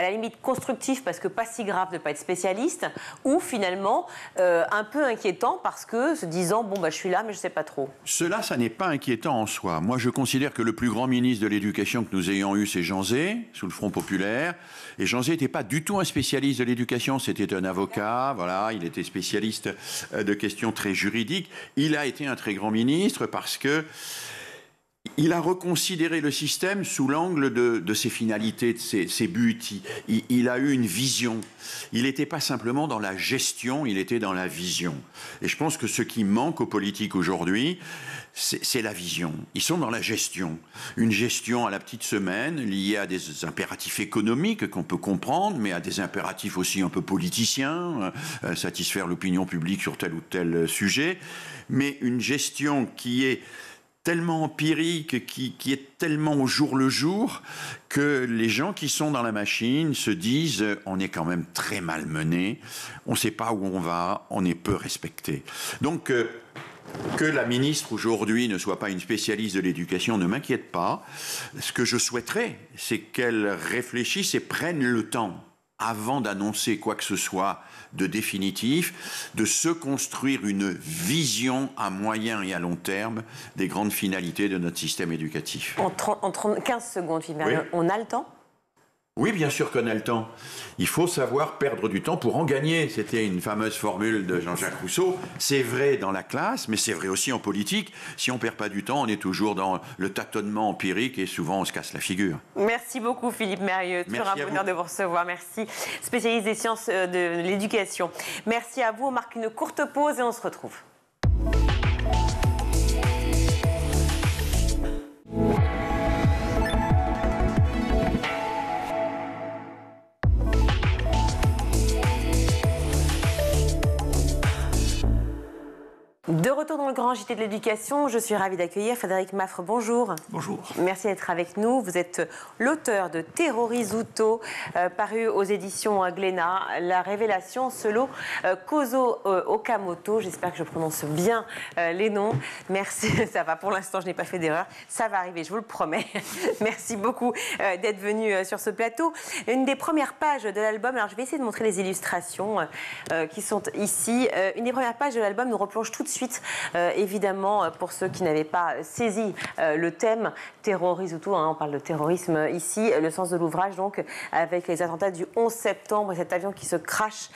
à la limite constructif parce que pas si grave de ne pas être spécialiste, ou finalement un peu inquiétant parce que se disant bon je suis là mais je ne sais pas trop. Cela, ça n'est pas inquiétant en soi. Moi, je considère que le plus grand ministre de l'Éducation que nous ayons eu, c'est Jean Zay, sous le Front populaire. Et Jean Zay n'était pas du tout un spécialiste de l'éducation, c'était un avocat, voilà, il était spécialiste de questions très juridiques. Il a été un très grand ministre parce que il a reconsidéré le système sous l'angle de ses finalités, de ses buts. Il a eu une vision. Il n'était pas simplement dans la gestion, il était dans la vision. Et je pense que ce qui manque aux politiques aujourd'hui, c'est la vision. Ils sont dans la gestion. Une gestion à la petite semaine, liée à des impératifs économiques qu'on peut comprendre, mais à des impératifs aussi un peu politiciens, satisfaire l'opinion publique sur tel ou tel sujet. Mais une gestion qui est tellement empirique, qui est tellement au jour le jour, que les gens qui sont dans la machine se disent on est quand même très malmené, on ne sait pas où on va, on est peu respecté. Donc que la ministre aujourd'hui ne soit pas une spécialiste de l'éducation ne m'inquiète pas. Ce que je souhaiterais, c'est qu'elle réfléchisse et prenne le temps, avant d'annoncer quoi que ce soit de définitif, de se construire une vision à moyen et à long terme des grandes finalités de notre système éducatif. En 15 secondes, Philippe Merrieux, on a le temps ? Oui, bien sûr qu'on a le temps. Il faut savoir perdre du temps pour en gagner. C'était une fameuse formule de Jean-Jacques Rousseau. C'est vrai dans la classe, mais c'est vrai aussi en politique. Si on ne perd pas du temps, on est toujours dans le tâtonnement empirique et souvent on se casse la figure. Merci beaucoup Philippe Merrieux. Toujours un bonheur de vous recevoir. Merci. Spécialiste des sciences de l'éducation. Merci à vous. On marque une courte pause et on se retrouve. De retour dans le grand JT de l'éducation, je suis ravie d'accueillir Frédéric Maffre. Bonjour. Bonjour. Merci d'être avec nous. Vous êtes l'auteur de Terrorizuto, paru aux éditions Glénat, la révélation selon Kozo Okamoto. J'espère que je prononce bien les noms. Merci, ça va. Pour l'instant, je n'ai pas fait d'erreur. Ça va arriver, je vous le promets. Merci beaucoup d'être venu sur ce plateau. Une des premières pages de l'album, alors je vais essayer de montrer les illustrations qui sont ici. Une des premières pages de l'album nous replonge tout de suite, évidemment, pour ceux qui n'avaient pas saisi le thème Terrorizuto, on parle de terrorisme ici, le sens de l'ouvrage, donc, avec les attentats du 11 septembre, et cet avion qui se crache,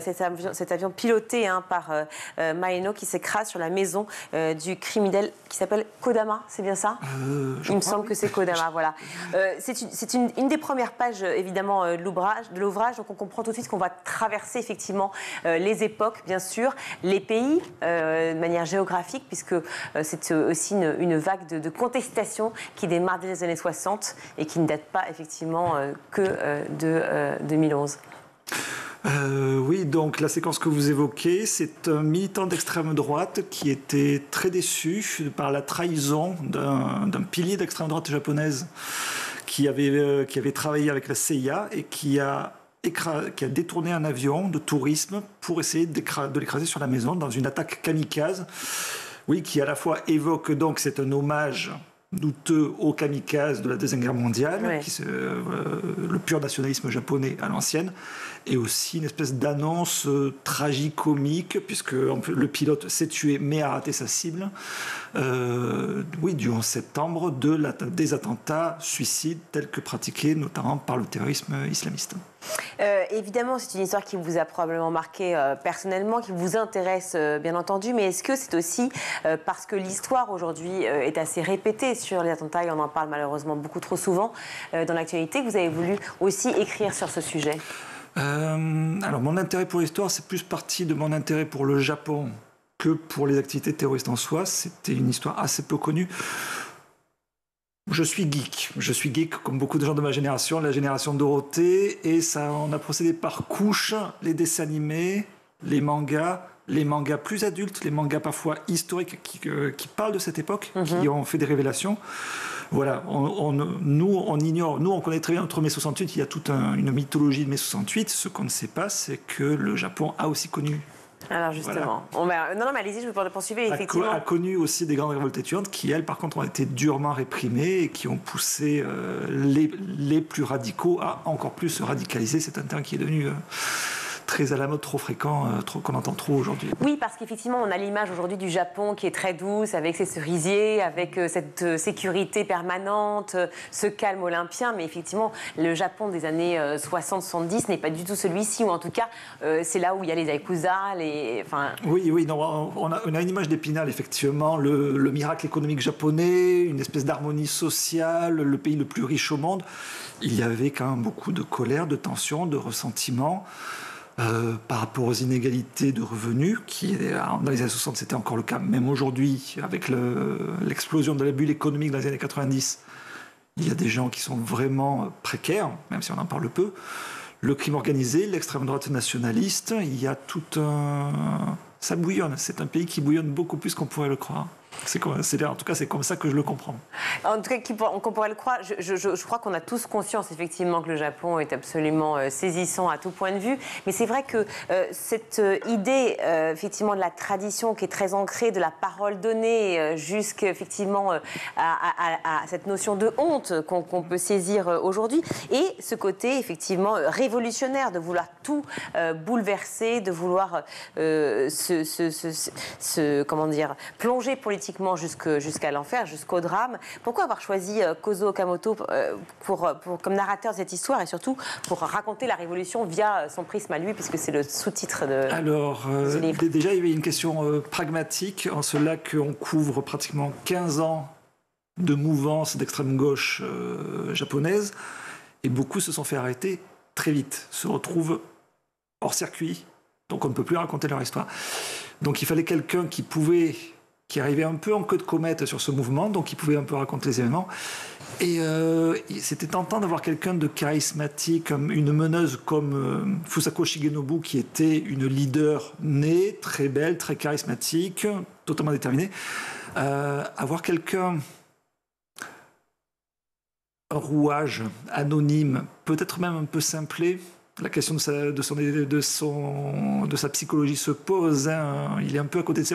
cet avion piloté par Maeno qui s'écrase sur la maison du criminel qui s'appelle Kodama, c'est bien ça? Il me semble que c'est Kodama, voilà. C'est une des premières pages, évidemment, de l'ouvrage, donc on comprend tout de suite qu'on va traverser, effectivement, les époques, bien sûr, les pays, de manière géographique, puisque c'est aussi une vague de contestation qui démarre dès les années 60 et qui ne date pas effectivement que de 2011. Oui, donc la séquence que vous évoquez, c'est un militant d'extrême droite qui était très déçu par la trahison d'un pilier d'extrême droite japonaise qui avait travaillé avec la CIA et qui a détourné un avion de tourisme pour essayer de l'écraser sur la maison dans une attaque kamikaze. Oui, qui à la fois évoque, donc c'est un hommage douteux aux kamikazes de la Deuxième Guerre mondiale, oui. Le pur nationalisme japonais à l'ancienne, et aussi une espèce d'annonce tragicomique, puisque le pilote s'est tué mais a raté sa cible, du 11 septembre, des attentats suicides tels que pratiqués notamment par le terrorisme islamiste. Évidemment, c'est une histoire qui vous a probablement marqué personnellement, qui vous intéresse bien entendu, mais est-ce que c'est aussi parce que l'histoire aujourd'hui est assez répétée sur les attentats, et on en parle malheureusement beaucoup trop souvent dans l'actualité, que vous avez voulu aussi écrire sur ce sujet? Alors mon intérêt pour l'histoire, c'est plus parti de mon intérêt pour le Japon que pour les activités terroristes en soi. C'était une histoire assez peu connue. Je suis geek comme beaucoup de gens de ma génération, la génération Dorothée, et on a procédé par couches, les dessins animés, les mangas plus adultes, les mangas parfois historiques qui parlent de cette époque, qui ont fait des révélations. Voilà, nous on connaît très bien notre mai 68, il y a toute une mythologie de mai 68. Ce qu'on ne sait pas, c'est que le Japon a aussi connu Alors justement, non, mais allez-y, je vous poursuivre. Effectivement, a connu aussi des grandes révoltes étudiantes qui, elles, par contre, ont été durement réprimées et qui ont poussé les plus radicaux à encore plus se radicaliser. C'est un terme qui est devenu très à la mode, trop fréquent, qu'on entend trop aujourd'hui. Oui, parce qu'effectivement, on a l'image aujourd'hui du Japon qui est très douce, avec ses cerisiers, avec cette sécurité permanente, ce calme olympien. Mais effectivement, le Japon des années 60-70 n'est pas du tout celui-ci, ou en tout cas, c'est là où il y a les yakuza, Oui, non, on a une image d'Épinal, effectivement, le miracle économique japonais, une espèce d'harmonie sociale, le pays le plus riche au monde. Il y avait quand même beaucoup de colère, de tension, de ressentiment. Par rapport aux inégalités de revenus, qui dans les années 60 c'était encore le cas, même aujourd'hui, avec l'explosion de la bulle économique dans les années 90, il y a des gens qui sont vraiment précaires, même si on en parle peu. Le crime organisé, l'extrême droite nationaliste, il y a ça bouillonne, c'est un pays qui bouillonne beaucoup plus qu'on pourrait le croire. En tout cas, c'est comme ça que je le comprends. En tout cas, qu'on pourrait le croire, je crois qu'on a tous conscience, effectivement, que le Japon est absolument saisissant à tout point de vue. Mais c'est vrai que cette idée, effectivement, de la tradition qui est très ancrée, de la parole donnée, jusqu'effectivement à cette notion de honte qu'on peut saisir aujourd'hui, et ce côté, effectivement, révolutionnaire, de vouloir tout bouleverser, de vouloir plonger politiquement jusqu'à l'enfer, jusqu'au drame. Pourquoi avoir choisi Kozo Okamoto comme narrateur de cette histoire et surtout pour raconter la révolution via son prisme à lui, puisque c'est le sous-titre de ce livre. Déjà, il y avait une question pragmatique, en cela qu'on couvre pratiquement 15 ans de mouvance d'extrême gauche japonaise, et beaucoup se sont fait arrêter très vite, se retrouvent hors circuit, donc on ne peut plus raconter leur histoire. Donc il fallait quelqu'un qui arrivait un peu en queue de comète sur ce mouvement, donc qui pouvait un peu raconter les événements. Et c'était tentant d'avoir quelqu'un de charismatique, une meneuse comme Fusako Shigenobu, qui était une leader née, très belle, très charismatique, totalement déterminée. Avoir quelqu'un, un rouage anonyme, peut-être même un peu simplé. La question de sa psychologie se pose. Il est un peu à côté de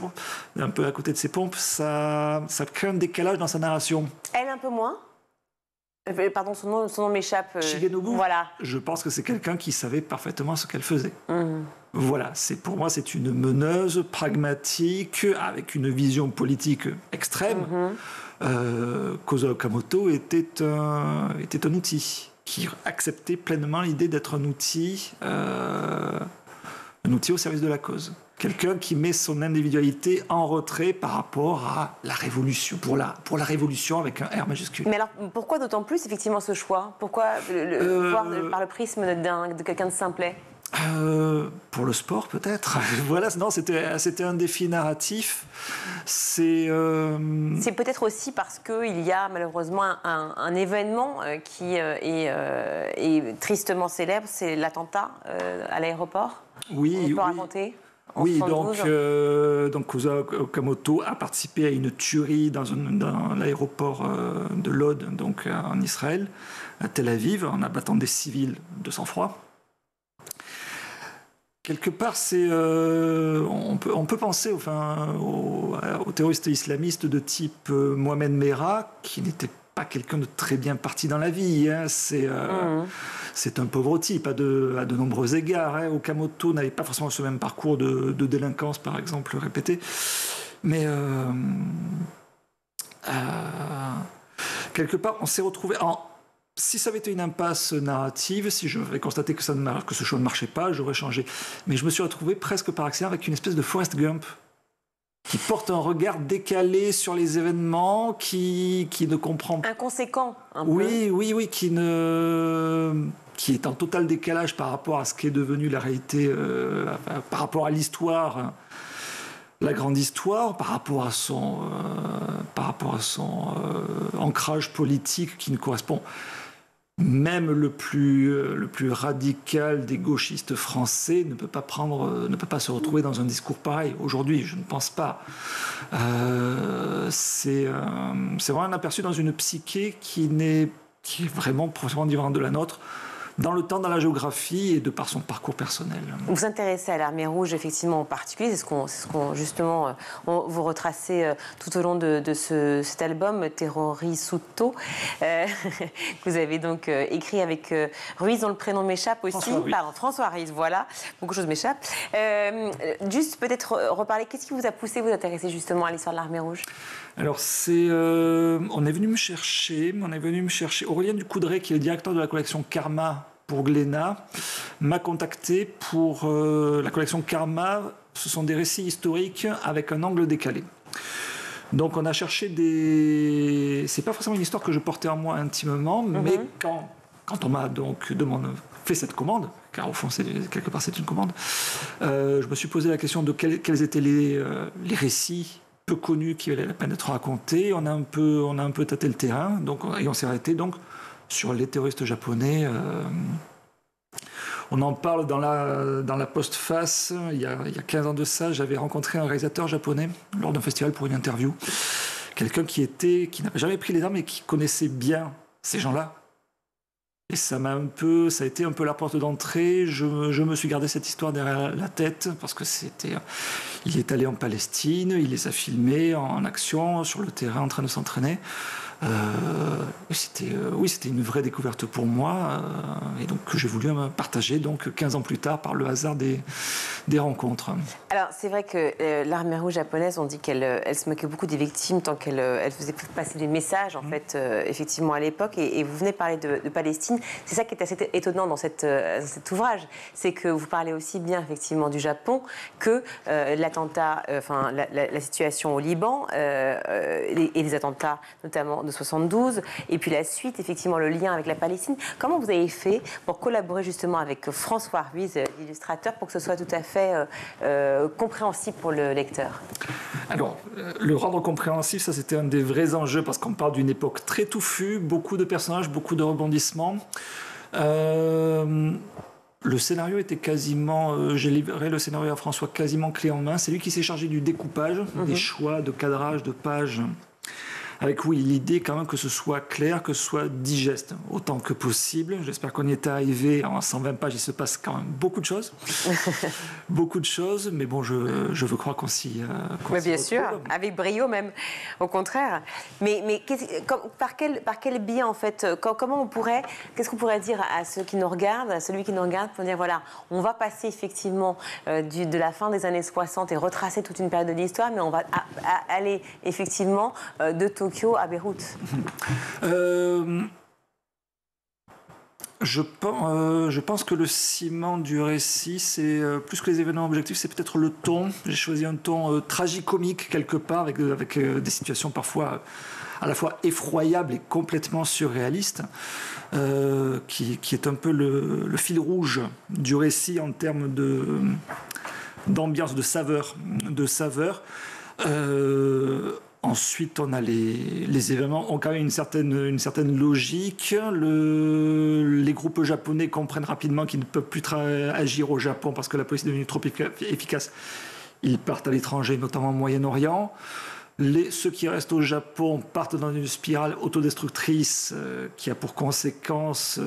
ses pompes. Ça crée un décalage dans sa narration. Elle un peu moins. Pardon, son nom m'échappe. Shigenobu. Voilà. Je pense que c'est quelqu'un qui savait parfaitement ce qu'elle faisait. Voilà. Pour moi, c'est une meneuse pragmatique avec une vision politique extrême. Kozo Okamoto était un outil qui acceptait pleinement l'idée d'être un outil au service de la cause. Quelqu'un qui met son individualité en retrait par rapport à la révolution, pour la révolution avec un R majuscule. Mais alors, pourquoi d'autant plus, effectivement, ce choix ? Pourquoi voir par le prisme de quelqu'un de simplet ? Pour le sport, peut-être. Voilà, non, c'était un défi narratif. C'est peut-être aussi parce qu'il y a malheureusement un événement qui est tristement célèbre, c'est l'attentat à l'aéroport. Oui, on peut raconter. Oui, donc Kozo Okamoto a participé à une tuerie dans l'aéroport de Lod, donc en Israël, à Tel Aviv, en abattant des civils de sang-froid. Quelque part, on peut penser aux terroristes islamistes de type Mohamed Merah, qui n'était pas quelqu'un de très bien parti dans la vie. C'est un pauvre type à de nombreux égards. Okamoto n'avait pas forcément ce même parcours de délinquance, par exemple, répété. Mais quelque part, on s'est retrouvé... Si ça avait été une impasse narrative, si j'avais constaté que ce choix ne marchait pas, j'aurais changé. Mais je me suis retrouvé presque par accident avec une espèce de Forrest Gump qui porte un regard décalé sur les événements, qui ne comprend pas. Inconséquent, un peu. Oui, qui est en total décalage par rapport à ce qu'est devenu la réalité, par rapport à l'histoire, la grande histoire, par rapport à son ancrage politique qui ne correspond. Même le plus radical des gauchistes français ne peut pas se retrouver dans un discours pareil. Aujourd'hui, je ne pense pas. C'est vraiment un aperçu dans une psyché qui est vraiment profondément différente de la nôtre, dans le temps, dans la géographie et de par son parcours personnel. Vous vous intéressez à l'Armée rouge, effectivement, en particulier. C'est ce qu'on justement, vous retracez tout au long de cet album, Terrorisutto, que vous avez donc écrit avec Ruiz, dont le prénom m'échappe aussi. François Ruiz, voilà. Beaucoup de choses m'échappent. Juste peut-être reparler, qu'est-ce qui vous a poussé à vous intéresser justement à l'histoire de l'Armée rouge? Alors, on est venu me chercher, Aurélien Ducoudray, qui est le directeur de la collection Karma pour Glénat, m'a contacté pour la collection Karma. Ce sont des récits historiques avec un angle décalé. Donc, on a cherché c'est pas forcément une histoire que je portais en moi intimement, mais quand on m'a donc fait cette commande, car au fond, quelque part, c'est une commande, je me suis posé la question de quels étaient les récits peu connus qui valaient la peine d'être racontés. On a un peu tâté le terrain, et on s'est arrêté donc sur les terroristes japonais. On en parle dans la postface. Il y a 15 ans de ça, j'avais rencontré un réalisateur japonais lors d'un festival pour une interview. Quelqu'un qui n'avait jamais pris les armes et qui connaissait bien ces gens-là. Et ça a été un peu la porte d'entrée. Je me suis gardé cette histoire derrière la tête parce que il est allé en Palestine, il les a filmés en action, sur le terrain, en train de s'entraîner. C'était une vraie découverte pour moi et donc que j'ai voulu partager 15 ans plus tard par le hasard des rencontres. Alors c'est vrai que l'armée rouge japonaise, on dit qu'elle se moquait beaucoup des victimes tant qu'elle faisait passer des messages en fait effectivement à l'époque et vous venez parler de Palestine. C'est ça qui est assez étonnant dans cet ouvrage, c'est que vous parlez aussi bien effectivement du Japon que l'attentat, la situation au Liban et les attentats notamment de 72, et puis la suite, effectivement, le lien avec la Palestine. Comment vous avez fait pour collaborer justement avec François Ruiz, l'illustrateur, pour que ce soit tout à fait compréhensible pour le lecteur? Alors, le rendre compréhensible, ça c'était un des vrais enjeux, parce qu'on parle d'une époque très touffue, beaucoup de personnages, beaucoup de rebondissements. Le scénario était quasiment, j'ai livré le scénario à François quasiment clé en main. C'est lui qui s'est chargé du découpage, des choix de cadrage, de pages. Avec, l'idée quand même que ce soit clair, que ce soit digeste autant que possible. J'espère qu'on y est arrivé. En 120 pages, il se passe quand même beaucoup de choses. Beaucoup de choses, mais bon, je veux croire qu'on s'y bien sûr, avec brio même, au contraire. Mais par quel biais, en fait, qu'est-ce qu'on pourrait dire à ceux qui nous regardent, à celui qui nous regarde, pour dire, voilà, on va passer effectivement de la fin des années 60 et retracer toute une période de l'histoire, mais on va aller effectivement de Tokyo à Beyrouth. Je pense que le ciment du récit, c'est plus que les événements objectifs, c'est peut-être le ton. J'ai choisi un ton tragicomique quelque part, avec des situations parfois à la fois effroyables et complètement surréalistes, qui est un peu le fil rouge du récit en termes d'ambiance, de saveur. Ensuite, on a les événements ont quand même une certaine logique. Les groupes japonais comprennent rapidement qu'ils ne peuvent plus agir au Japon parce que la police est devenue trop efficace. Ils partent à l'étranger, notamment au Moyen-Orient. Ceux qui restent au Japon partent dans une spirale autodestructrice qui a pour conséquence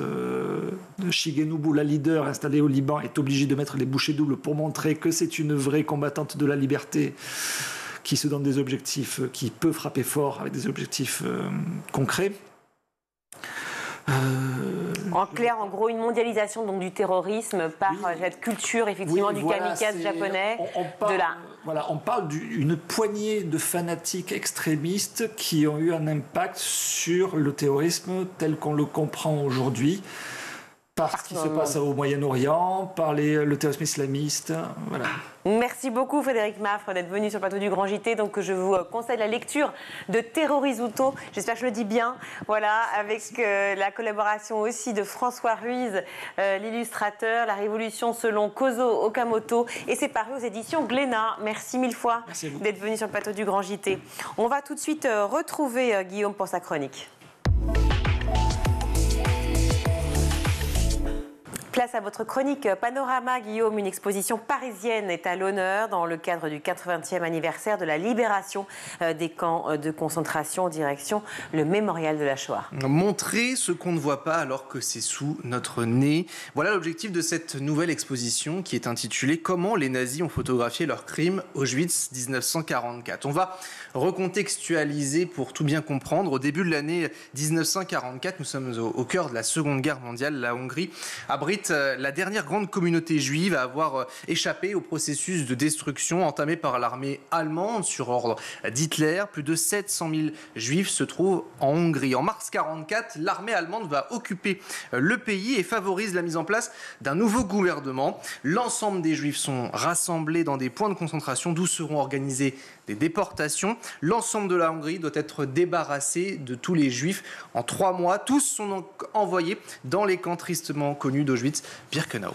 Shigenobu, la leader installée au Liban, est obligée de mettre les bouchées doubles pour montrer que c'est une vraie combattante de la liberté qui se donne des objectifs, qui peut frapper fort avec des objectifs concrets. En clair, en gros, une mondialisation donc, du terrorisme par cette culture effectivement du kamikaze japonais. On parle d'une poignée de fanatiques extrémistes qui ont eu un impact sur le terrorisme tel qu'on le comprend aujourd'hui. Par ce qui se passe au Moyen-Orient, par le terrorisme islamiste. Voilà. Merci beaucoup Frédéric Maffre d'être venu sur le plateau du Grand JT. Donc je vous conseille la lecture de Terrorisutto. J'espère que je le dis bien. Voilà, avec la collaboration aussi de François Ruiz, l'illustrateur, La Révolution selon Kozo Okamoto. Et c'est paru aux éditions Glénat. Merci mille fois d'être venu sur le plateau du Grand JT. On va tout de suite retrouver Guillaume pour sa chronique. Place à votre chronique Panorama, Guillaume. Une exposition parisienne est à l'honneur dans le cadre du 80e anniversaire de la libération des camps de concentration, direction le mémorial de la Shoah. Montrer ce qu'on ne voit pas alors que c'est sous notre nez. Voilà l'objectif de cette nouvelle exposition qui est intitulée « Comment les nazis ont photographié leurs crimes Auschwitz 1944 ». On va recontextualiser pour tout bien comprendre. Au début de l'année 1944, nous sommes au cœur de la Seconde Guerre mondiale. La Hongrie abrite la dernière grande communauté juive à avoir échappé au processus de destruction entamé par l'armée allemande sur ordre d'Hitler. Plus de 700 000 juifs se trouvent en Hongrie. En mars 1944, l'armée allemande va occuper le pays et favorise la mise en place d'un nouveau gouvernement. L'ensemble des juifs sont rassemblés dans des points de concentration d'où seront organisées des déportations. L'ensemble de la Hongrie doit être débarrassé de tous les juifs en 3 mois. Tous sont donc envoyés dans les camps tristement connus d'Auschwitz-Birkenau.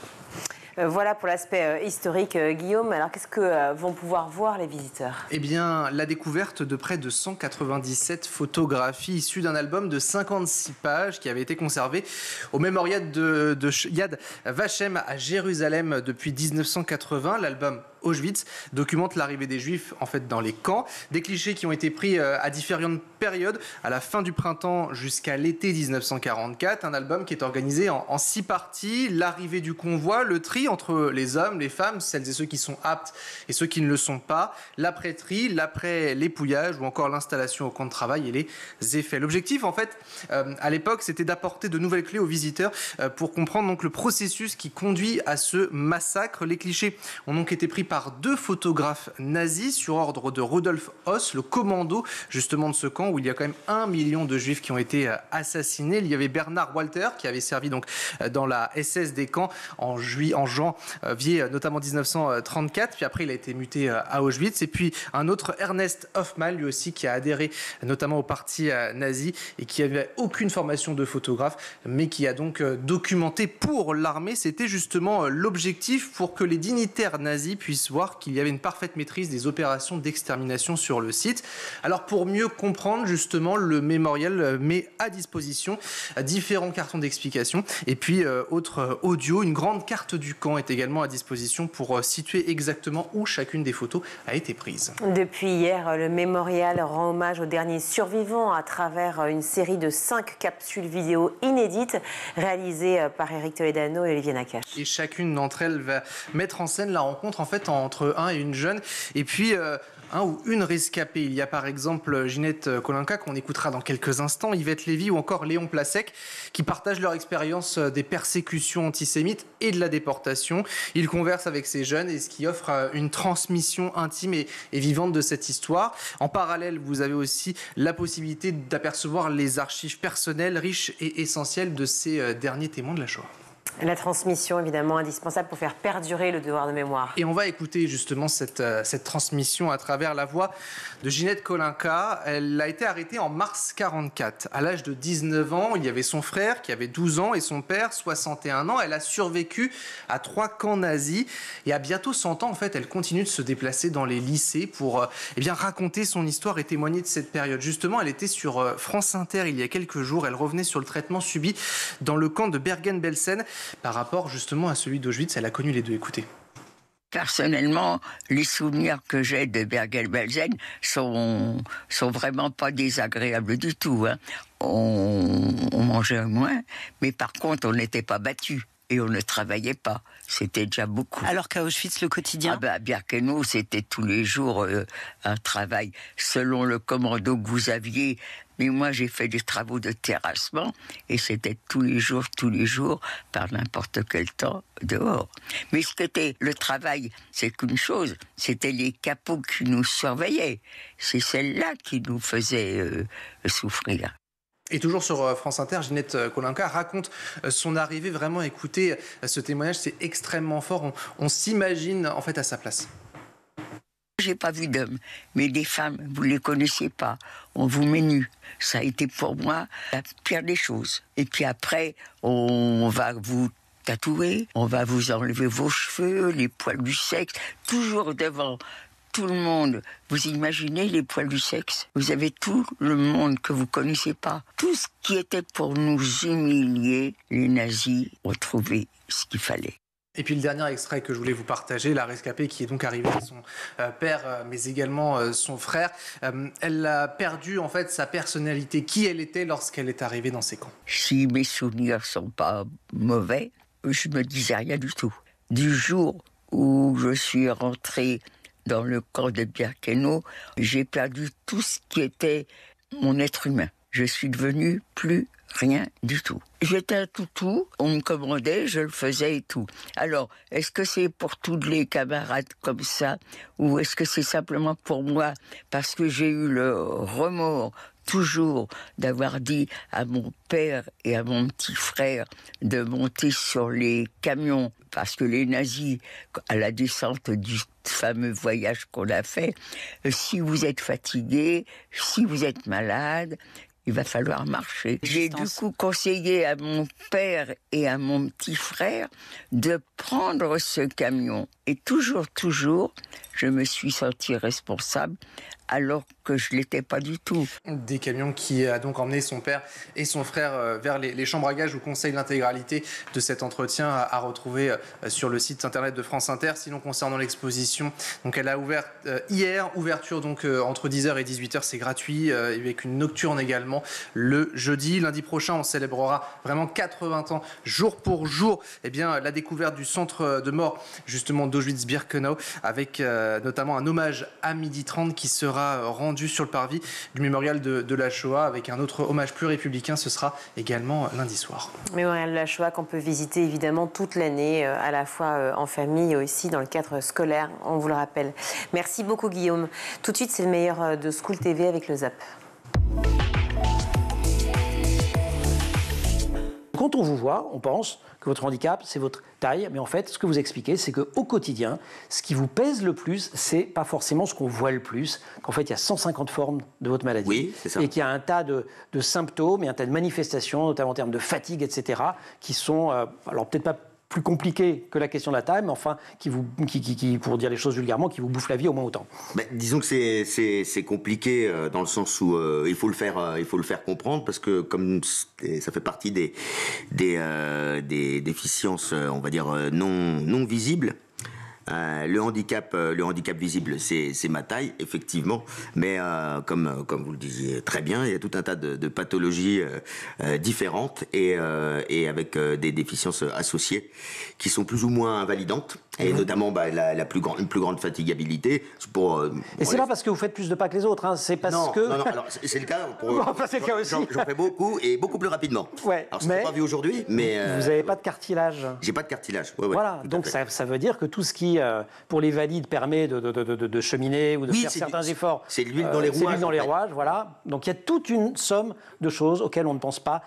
Voilà pour l'aspect historique, Guillaume. Alors, qu'est-ce que vont pouvoir voir les visiteurs ? Eh bien, la découverte de près de 197 photographies issues d'un album de 56 pages qui avait été conservé au mémorial de Yad Vashem à Jérusalem depuis 1980. L'album Auschwitz documente l'arrivée des Juifs en fait dans les camps. Des clichés qui ont été pris à différentes périodes, à la fin du printemps jusqu'à l'été 1944. Un album qui est organisé en 6 parties. L'arrivée du convoi, le tri entre les hommes, les femmes, celles et ceux qui sont aptes et ceux qui ne le sont pas, l'après-tri, l'après-l'épouillage ou encore l'installation au camp de travail et les effets. L'objectif, en fait, à l'époque, c'était d'apporter de nouvelles clés aux visiteurs pour comprendre donc le processus qui conduit à ce massacre. Les clichés ont donc été pris par 2 photographes nazis sur ordre de Rudolf Höss, le commando justement de ce camp où il y a quand même 1 million de juifs qui ont été assassinés. Il y avait Bernard Walter qui avait servi donc dans la SS des camps en janvier notamment 1934, puis après il a été muté à Auschwitz, et puis un autre Ernest Hoffmann lui aussi qui a adhéré notamment au parti nazi et qui n'avait aucune formation de photographe mais qui a donc documenté pour l'armée. C'était justement l'objectif pour que les dignitaires nazis puissent voir qu'il y avait une parfaite maîtrise des opérations d'extermination sur le site. Alors pour mieux comprendre justement, le mémorial met à disposition différents cartons d'explication et puis autre audio. Une grande carte du camp est également à disposition pour situer exactement où chacune des photos a été prise. Depuis hier, le mémorial rend hommage aux derniers survivants à travers une série de 5 capsules vidéo inédites réalisées par Éric Toledano et Olivier Nakache. Et chacune d'entre elles va mettre en scène la rencontre en fait entre un et une jeune et puis un ou une rescapée. Il y a par exemple Ginette Kolinka qu'on écoutera dans quelques instants, Yvette Lévy ou encore Léon Plasek qui partagent leur expérience des persécutions antisémites et de la déportation. Ils conversent avec ces jeunes et ce qui offre une transmission intime et vivante de cette histoire. En parallèle, vous avez aussi la possibilité d'apercevoir les archives personnelles riches et essentielles de ces derniers témoins de la Shoah. La transmission, évidemment, indispensable pour faire perdurer le devoir de mémoire. Et on va écouter justement cette transmission à travers la voix de Ginette Kolinka. Elle a été arrêtée en mars 1944. À l'âge de 19 ans, il y avait son frère qui avait 12 ans et son père, 61 ans. Elle a survécu à 3 camps nazis. Et à bientôt 100 ans, en fait, elle continue de se déplacer dans les lycées pour raconter son histoire et témoigner de cette période. Justement, elle était sur France Inter il y a quelques jours. Elle revenait sur le traitement subi dans le camp de Bergen-Belsen. Par rapport justement à celui d'Auschwitz, elle a connu les deux. Écoutez. Personnellement, les souvenirs que j'ai de Bergen-Belsen sont vraiment pas désagréables du tout. Hein. On mangeait moins, mais par contre, on n'était pas battus. Et on ne travaillait pas. C'était déjà beaucoup. Alors qu'à Auschwitz, le quotidien à Birkenau, c'était tous les jours un travail selon le commando que vous aviez. Mais moi, j'ai fait des travaux de terrassement et c'était tous les jours, par n'importe quel temps, dehors. Mais ce qu'était le travail, c'est qu'une chose, c'était les capots qui nous surveillaient. C'est celle-là qui nous faisait souffrir. Et toujours sur France Inter, Ginette Kolinka raconte son arrivée. Vraiment, écoutez ce témoignage, c'est extrêmement fort. On s'imagine en fait à sa place. J'ai pas vu d'hommes, mais des femmes, vous les connaissiez pas. On vous met nu. Ça a été pour moi la pire des choses. Et puis après, on va vous tatouer, on va vous enlever vos cheveux, les poils du sexe, toujours devant tout le monde. Vous imaginez les poils du sexe? Vous avez tout le monde que vous connaissez pas. Tout ce qui était pour nous humilier, les nazis ont trouvé ce qu'il fallait. Et puis le dernier extrait que je voulais vous partager, la rescapée qui est donc arrivée à son père, mais également son frère. Elle a perdu en fait sa personnalité, qui elle était lorsqu'elle est arrivée dans ces camps. Si mes souvenirs sont pas mauvais, je me disais rien du tout. Du jour où je suis rentrée dans le camp de Birkenau, j'ai perdu tout ce qui était mon être humain. Je suis devenue plus rien du tout. J'étais un toutou, on me commandait, je le faisais et tout. Alors, est-ce que c'est pour tous les camarades comme ça, ou est-ce que c'est simplement pour moi, parce que j'ai eu le remords toujours d'avoir dit à mon père et à mon petit frère de monter sur les camions, parce que les nazis, à la descente du fameux voyage qu'on a fait, si vous êtes fatigué, si vous êtes malade, il va falloir marcher. J'ai du coup conseillé à mon père et à mon petit frère de prendre ce camion. Et toujours, je me suis sentie responsable alors que je ne l'étais pas du tout. Des camions qui a donc emmené son père et son frère vers les chambres à gages. Je vous conseille l'intégralité de cet entretien à retrouver sur le site internet de France Inter. Sinon, concernant l'exposition, donc elle a ouvert hier, ouverture donc entre 10h et 18h, c'est gratuit, avec une nocturne également le jeudi. Lundi prochain, on célébrera vraiment 80 ans, jour pour jour, la découverte du centre de mort justement d'Auschwitz-Birkenau, avec notamment un hommage à 12h30 qui sera rendu sur le parvis du mémorial de la Shoah, avec un autre hommage plus républicain. Ce sera également lundi soir. Mémorial de la Shoah qu'on peut visiter évidemment toute l'année, à la fois en famille et aussi dans le cadre scolaire, on vous le rappelle. Merci beaucoup Guillaume. Tout de suite, c'est le meilleur de School TV avec le ZAP. Quand on vous voit, on pense que votre handicap, c'est votre taille. Mais en fait, ce que vous expliquez, c'est qu'au quotidien, ce qui vous pèse le plus, c'est pas forcément ce qu'on voit le plus. Qu'en fait, il y a 150 formes de votre maladie. Oui, c'est ça. Et qu'il y a un tas de symptômes et un tas de manifestations, notamment en termes de fatigue, etc., qui sont, alors peut-être pas plus compliqué que la question de la taille, mais enfin, qui, pour dire les choses vulgairement, qui vous bouffe la vie au moins autant. Disons que c'est compliqué dans le sens où il faut le faire comprendre, parce que comme ça fait partie des déficiences, on va dire non visibles. Le handicap visible, c'est ma taille, effectivement, mais comme vous le disiez très bien, il y a tout un tas de pathologies différentes et avec des déficiences associées qui sont plus ou moins invalidantes, et notamment une plus grande fatigabilité. Et c'est pas parce que vous faites plus de pas que les autres, hein, c'est parce que... Non, alors c'est le cas. C'est le cas aussi. J'en fais beaucoup et beaucoup plus rapidement. Ouais, alors, c'est pas vu aujourd'hui, mais... Vous n'avez pas de cartilage. J'ai pas de cartilage, ouais, voilà, donc ça veut dire que tout ce qui, pour les valides, permet de cheminer ou de faire certains efforts. C'est l'huile dans les rouages. C'est l'huile dans les rouages, voilà. Donc il y a toute une somme de choses auxquelles on ne pense pas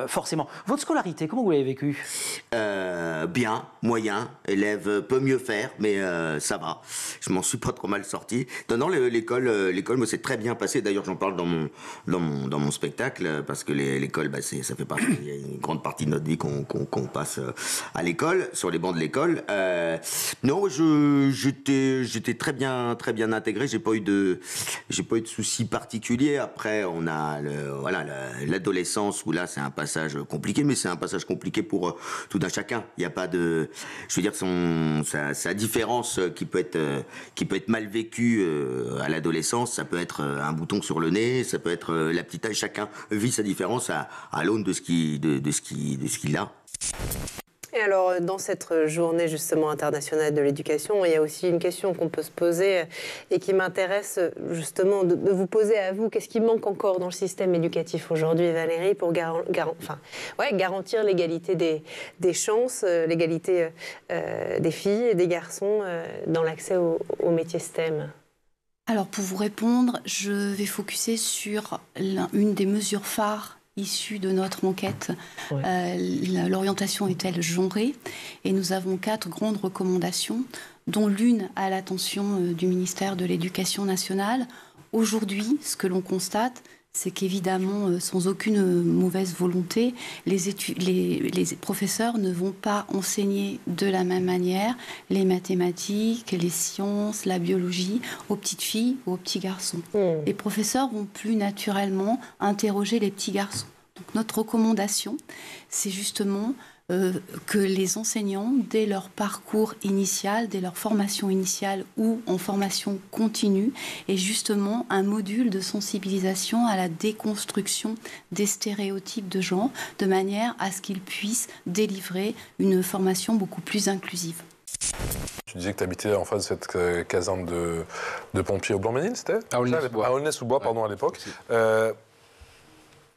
forcément. Votre scolarité, comment vous l'avez vécue ? Bien, moyen, élève peut mieux faire, mais ça va. Je m'en suis pas trop mal sorti. Non, l'école me s'est très bien passé. D'ailleurs, j'en parle dans mon spectacle, parce que l'école, ça fait partie, il y a une grande partie de notre vie qu'on passe à l'école, sur les bancs de l'école. Non, j'étais très bien intégré. J'ai pas eu de soucis particuliers. Après, on a l'adolescence où là, c'est un passage compliqué, mais c'est un passage compliqué pour tout un chacun. Il n'y a pas de, je veux dire, sa différence qui peut être mal vécue à l'adolescence. Ça peut être un bouton sur le nez, ça peut être la petite taille. Chacun vit sa différence à l'aune de ce qu'il a. Et alors, dans cette journée justement internationale de l'éducation, il y a aussi une question qu'on peut se poser et qui m'intéresse justement de vous poser à vous. Qu'est-ce qui manque encore dans le système éducatif aujourd'hui, Valérie, pour garantir l'égalité des chances, l'égalité des filles et des garçons dans l'accès au métier STEM ? Alors, pour vous répondre, je vais focuser sur une des mesures phares issues de notre enquête. L'orientation est-elle genrée ? Et nous avons 4 grandes recommandations, dont l'une à l'attention du ministère de l'Éducation nationale. Aujourd'hui, ce que l'on constate, c'est qu'évidemment, sans aucune mauvaise volonté, les professeurs ne vont pas enseigner de la même manière les mathématiques, les sciences, la biologie aux petites filles ou aux petits garçons. Les professeurs vont plus naturellement interroger les petits garçons. Donc notre recommandation, c'est justement que les enseignants, dès leur parcours initial, dès leur formation initiale ou en formation continue, aient justement un module de sensibilisation à la déconstruction des stéréotypes de genre, de manière à ce qu'ils puissent délivrer une formation beaucoup plus inclusive. Tu disais que tu habitais en face de cette caserne de pompiers au Blanc-Ménil, c'était ? À Aulnay-sous-Bois. À Aulnay-sous-Bois, pardon, à l'époque.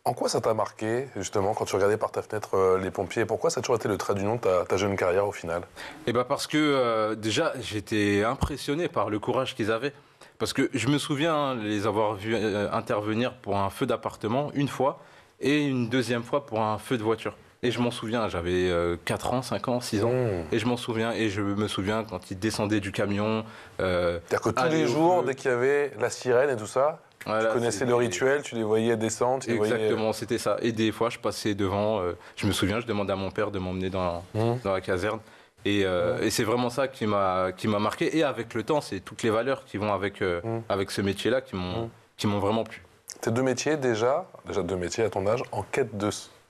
En quoi ça t'a marqué, justement, quand tu regardais par ta fenêtre les pompiers? Pourquoi ça a toujours été le trait d'union de ta jeune carrière, au final? Eh ben parce que, déjà, j'étais impressionné par le courage qu'ils avaient. Parce que je me souviens les avoir vus intervenir pour un feu d'appartement une fois, et une deuxième fois pour un feu de voiture. Et je m'en souviens, j'avais 4 ans, 5 ans, 6 ans, et je me souviens quand ils descendaient du camion. C'est-à-dire que tous les jours, dès qu'il y avait la sirène et tout ça, voilà, tu connaissais le rituel, tu les voyais descendre. Exactement, c'était ça. Et des fois, je passais devant, je me souviens, je demandais à mon père de m'emmener dans la caserne. Et c'est vraiment ça qui m'a marqué. Et avec le temps, c'est toutes les valeurs qui vont avec ce métier-là qui m'ont vraiment plu. Tes deux métiers, déjà 2 métiers à ton âge, en quête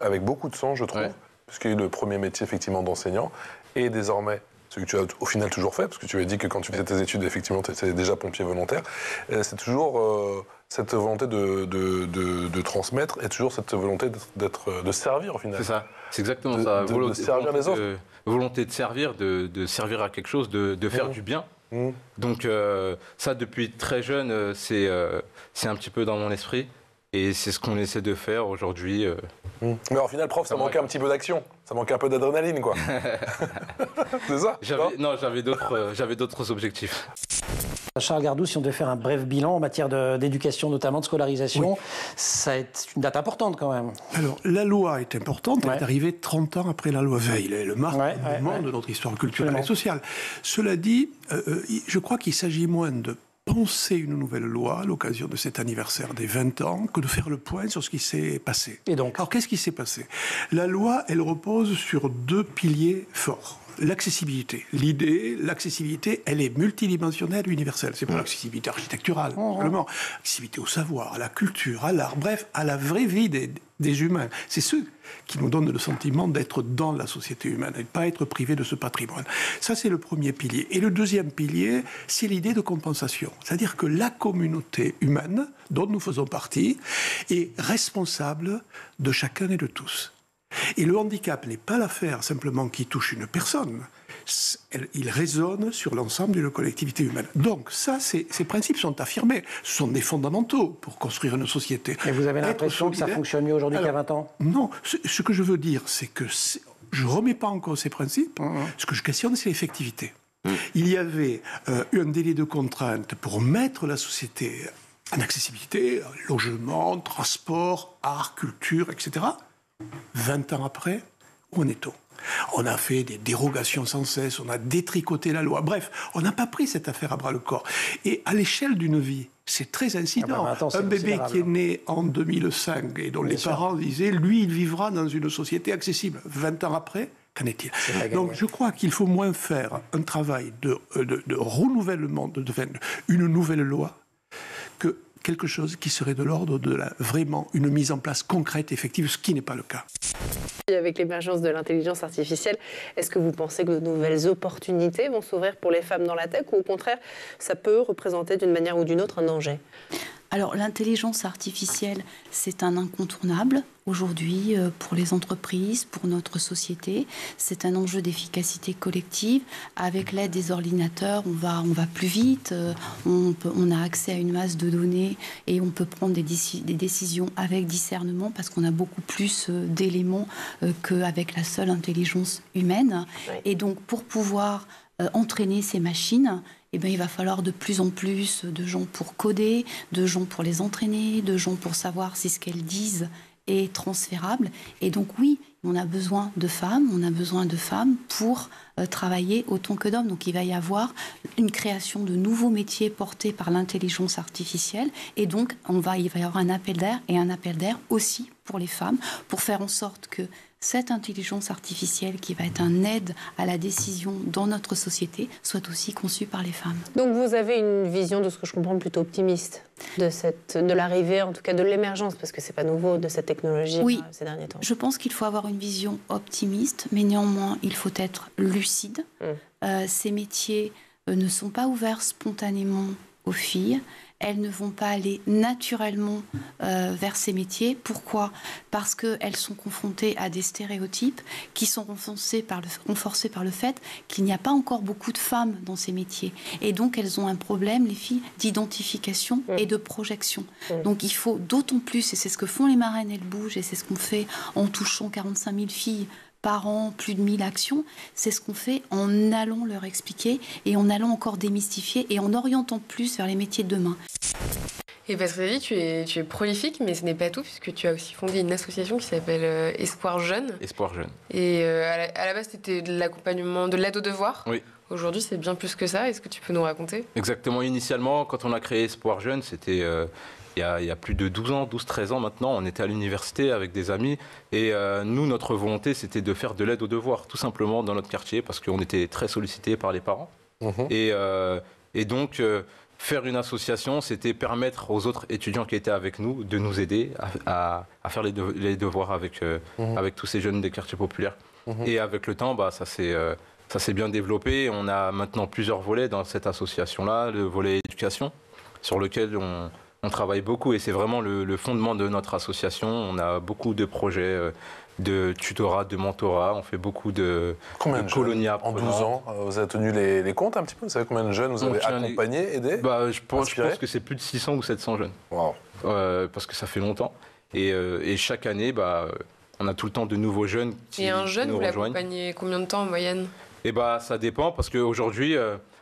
avec beaucoup de sens, je trouve, puisqu'il y a eu le premier métier, effectivement, d'enseignant, et désormais, celui que tu as au final toujours fait, parce que tu as dit que quand tu faisais tes études, effectivement, tu étais déjà pompier volontaire, c'est toujours cette volonté de transmettre, et toujours cette volonté de servir, au final. C'est ça, c'est exactement ça. De servir les autres. Volonté de servir, de servir à quelque chose, de faire du bien. Donc ça, depuis très jeune, c'est un petit peu dans mon esprit. Et c'est ce qu'on essaie de faire aujourd'hui. Mais au final, prof, ça manquait un petit peu d'action. Ça manquait un peu d'adrénaline, quoi. C'est ça? J'avais d'autres objectifs. Charles Gardou, si on devait faire un bref bilan en matière d'éducation, notamment de scolarisation, c'est une date importante quand même. Alors, la loi est importante, elle est arrivée 30 ans après la loi Veil, le marquement de notre histoire culturelle et sociale. Cela dit, je crois qu'il s'agit moins de penser une nouvelle loi à l'occasion de cet anniversaire des 20 ans que de faire le point sur ce qui s'est passé. Et donc ? Alors, qu'est-ce qui s'est passé? La loi, elle repose sur 2 piliers forts. L'accessibilité. L'accessibilité, elle est multidimensionnelle, universelle. C'est pas l'accessibilité architecturale, simplement. L'accessibilité au savoir, à la culture, à l'art, bref, à la vraie vie des humains. C'est ceux qui nous donnent le sentiment d'être dans la société humaine et de ne pas être privés de ce patrimoine. Ça, c'est le premier pilier. Et le deuxième pilier, c'est l'idée de compensation. C'est-à-dire que la communauté humaine, dont nous faisons partie, est responsable de chacun et de tous. Et le handicap n'est pas l'affaire simplement qui touche une personne, il résonne sur l'ensemble d'une collectivité humaine. Donc ça, ces principes sont affirmés, ce sont des fondamentaux pour construire une société. Et vous avez l'impression que ça fonctionne mieux aujourd'hui qu'à 20 ans? Non, ce que je veux dire, c'est que je ne remets pas en cause ces principes, ce que je questionne, c'est l'effectivité. Il y avait un délai de contrainte pour mettre la société en accessibilité, logement, transport, art, culture, etc. 20 ans après, où en est-on? On a fait des dérogations sans cesse, on a détricoté la loi. Bref, on n'a pas pris cette affaire à bras-le-corps. Et à l'échelle d'une vie, c'est très incident. Un bébé qui est né en 2005 et dont les parents disaient, lui, il vivra dans une société accessible. 20 ans après, qu'en est-il? Donc je crois qu'il faut moins faire un travail de renouvellement, une nouvelle loi, que quelque chose qui serait de l'ordre de vraiment une mise en place concrète, effective, ce qui n'est pas le cas. Avec l'émergence de l'intelligence artificielle, est-ce que vous pensez que de nouvelles opportunités vont s'ouvrir pour les femmes dans la tech, ou au contraire, ça peut représenter d'une manière ou d'une autre un danger? Alors l'intelligence artificielle, c'est un incontournable aujourd'hui pour les entreprises, pour notre société. C'est un enjeu d'efficacité collective. Avec l'aide des ordinateurs, on va plus vite, on a accès à une masse de données et on peut prendre des décisions avec discernement parce qu'on a beaucoup plus d'éléments qu'avec la seule intelligence humaine. Oui. Et donc pour pouvoir entraîner ces machines, eh bien, il va falloir de plus en plus de gens pour coder, de gens pour les entraîner, de gens pour savoir si ce qu'elles disent est transférable. Et donc oui, on a besoin de femmes pour travailler autant que d'hommes. Donc il va y avoir une création de nouveaux métiers portés par l'intelligence artificielle. Et donc il va y avoir un appel d'air, et un appel d'air aussi pour les femmes, pour faire en sorte que cette intelligence artificielle qui va être un aide à la décision dans notre société soit aussi conçue par les femmes. Donc vous avez une vision, de ce que je comprends, plutôt optimiste de l'arrivée, en tout cas de l'émergence, parce que c'est pas nouveau, de cette technologie ces derniers temps. Je pense qu'il faut avoir une vision optimiste, mais néanmoins il faut être lucide. Ces métiers ne sont pas ouverts spontanément aux filles. Elles ne vont pas aller naturellement vers ces métiers. Pourquoi ? Parce qu'elles sont confrontées à des stéréotypes qui sont renforcés par le fait qu'il n'y a pas encore beaucoup de femmes dans ces métiers. Et donc, elles ont un problème, les filles, d'identification et de projection. Donc, il faut d'autant plus, et c'est ce que font les marraines Elles bougent, et c'est ce qu'on fait en touchant 45 000 filles par an, plus de 1000 actions, c'est ce qu'on fait en allant leur expliquer et en allant encore démystifier et en orientant plus vers les métiers de demain. Et Patrice, tu es prolifique, mais ce n'est pas tout, puisque tu as aussi fondé une association qui s'appelle Espoir Jeune. Espoir Jeune. Et à la base, c'était de l'accompagnement, de l'aide aux devoirs. Oui. Aujourd'hui, c'est bien plus que ça. Est-ce que tu peux nous raconter ? Exactement. Initialement, quand on a créé Espoir Jeune, c'était... il y a plus de 12-13 ans maintenant, on était à l'université avec des amis et nous, notre volonté, c'était de faire de l'aide aux devoirs, tout simplement dans notre quartier, parce qu'on était très sollicités par les parents. Et donc, faire une association, c'était permettre aux autres étudiants qui étaient avec nous de nous aider à faire les devoirs avec tous ces jeunes des quartiers populaires. Et avec le temps, ça s'est bien développé. On a maintenant plusieurs volets dans cette association-là, le volet éducation, sur lequel on travaille beaucoup et c'est vraiment le fondement de notre association. On a beaucoup de projets de tutorat, de mentorat. On fait beaucoup de colonies apprenantes. En 12 ans, vous avez tenu les comptes un petit peu ? Vous savez combien de jeunes vous avez accompagnés, aidés ? Je pense que c'est plus de 600 ou 700 jeunes. Wow. Parce que ça fait longtemps. Et chaque année, on a tout le temps de nouveaux jeunes qui nous rejoignent. Et un jeune, vous l'accompagnez combien de temps en moyenne ? Ça dépend parce qu'aujourd'hui,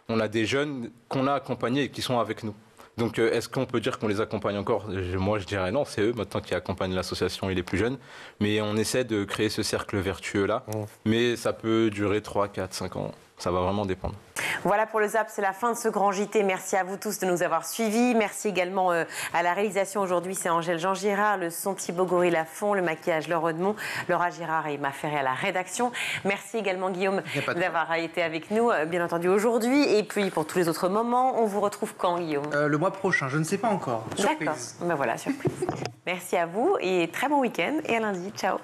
on a des jeunes qu'on a accompagnés et qui sont avec nous. Donc, est-ce qu'on peut dire qu'on les accompagne encore ? Moi, je dirais non, c'est eux maintenant qui accompagnent l'association et les plus jeunes. Mais on essaie de créer ce cercle vertueux-là. Mais ça peut durer 3, 4, 5 ans. Ça va vraiment dépendre. Voilà pour le ZAP, c'est la fin de ce grand JT. Merci à vous tous de nous avoir suivis. Merci également à la réalisation aujourd'hui, c'est Angèle Jean-Girard, le son Thibaut Gorille-Lafont, le maquillage Laure Redemont, Laura Girard et Emma Ferré à la rédaction. Merci également Guillaume d'avoir été avec nous, bien entendu aujourd'hui. Et puis pour tous les autres moments, on vous retrouve quand, Guillaume ? Le mois prochain, je ne sais pas encore. D'accord, voilà, surprise. Merci à vous et très bon week-end et à lundi. Ciao.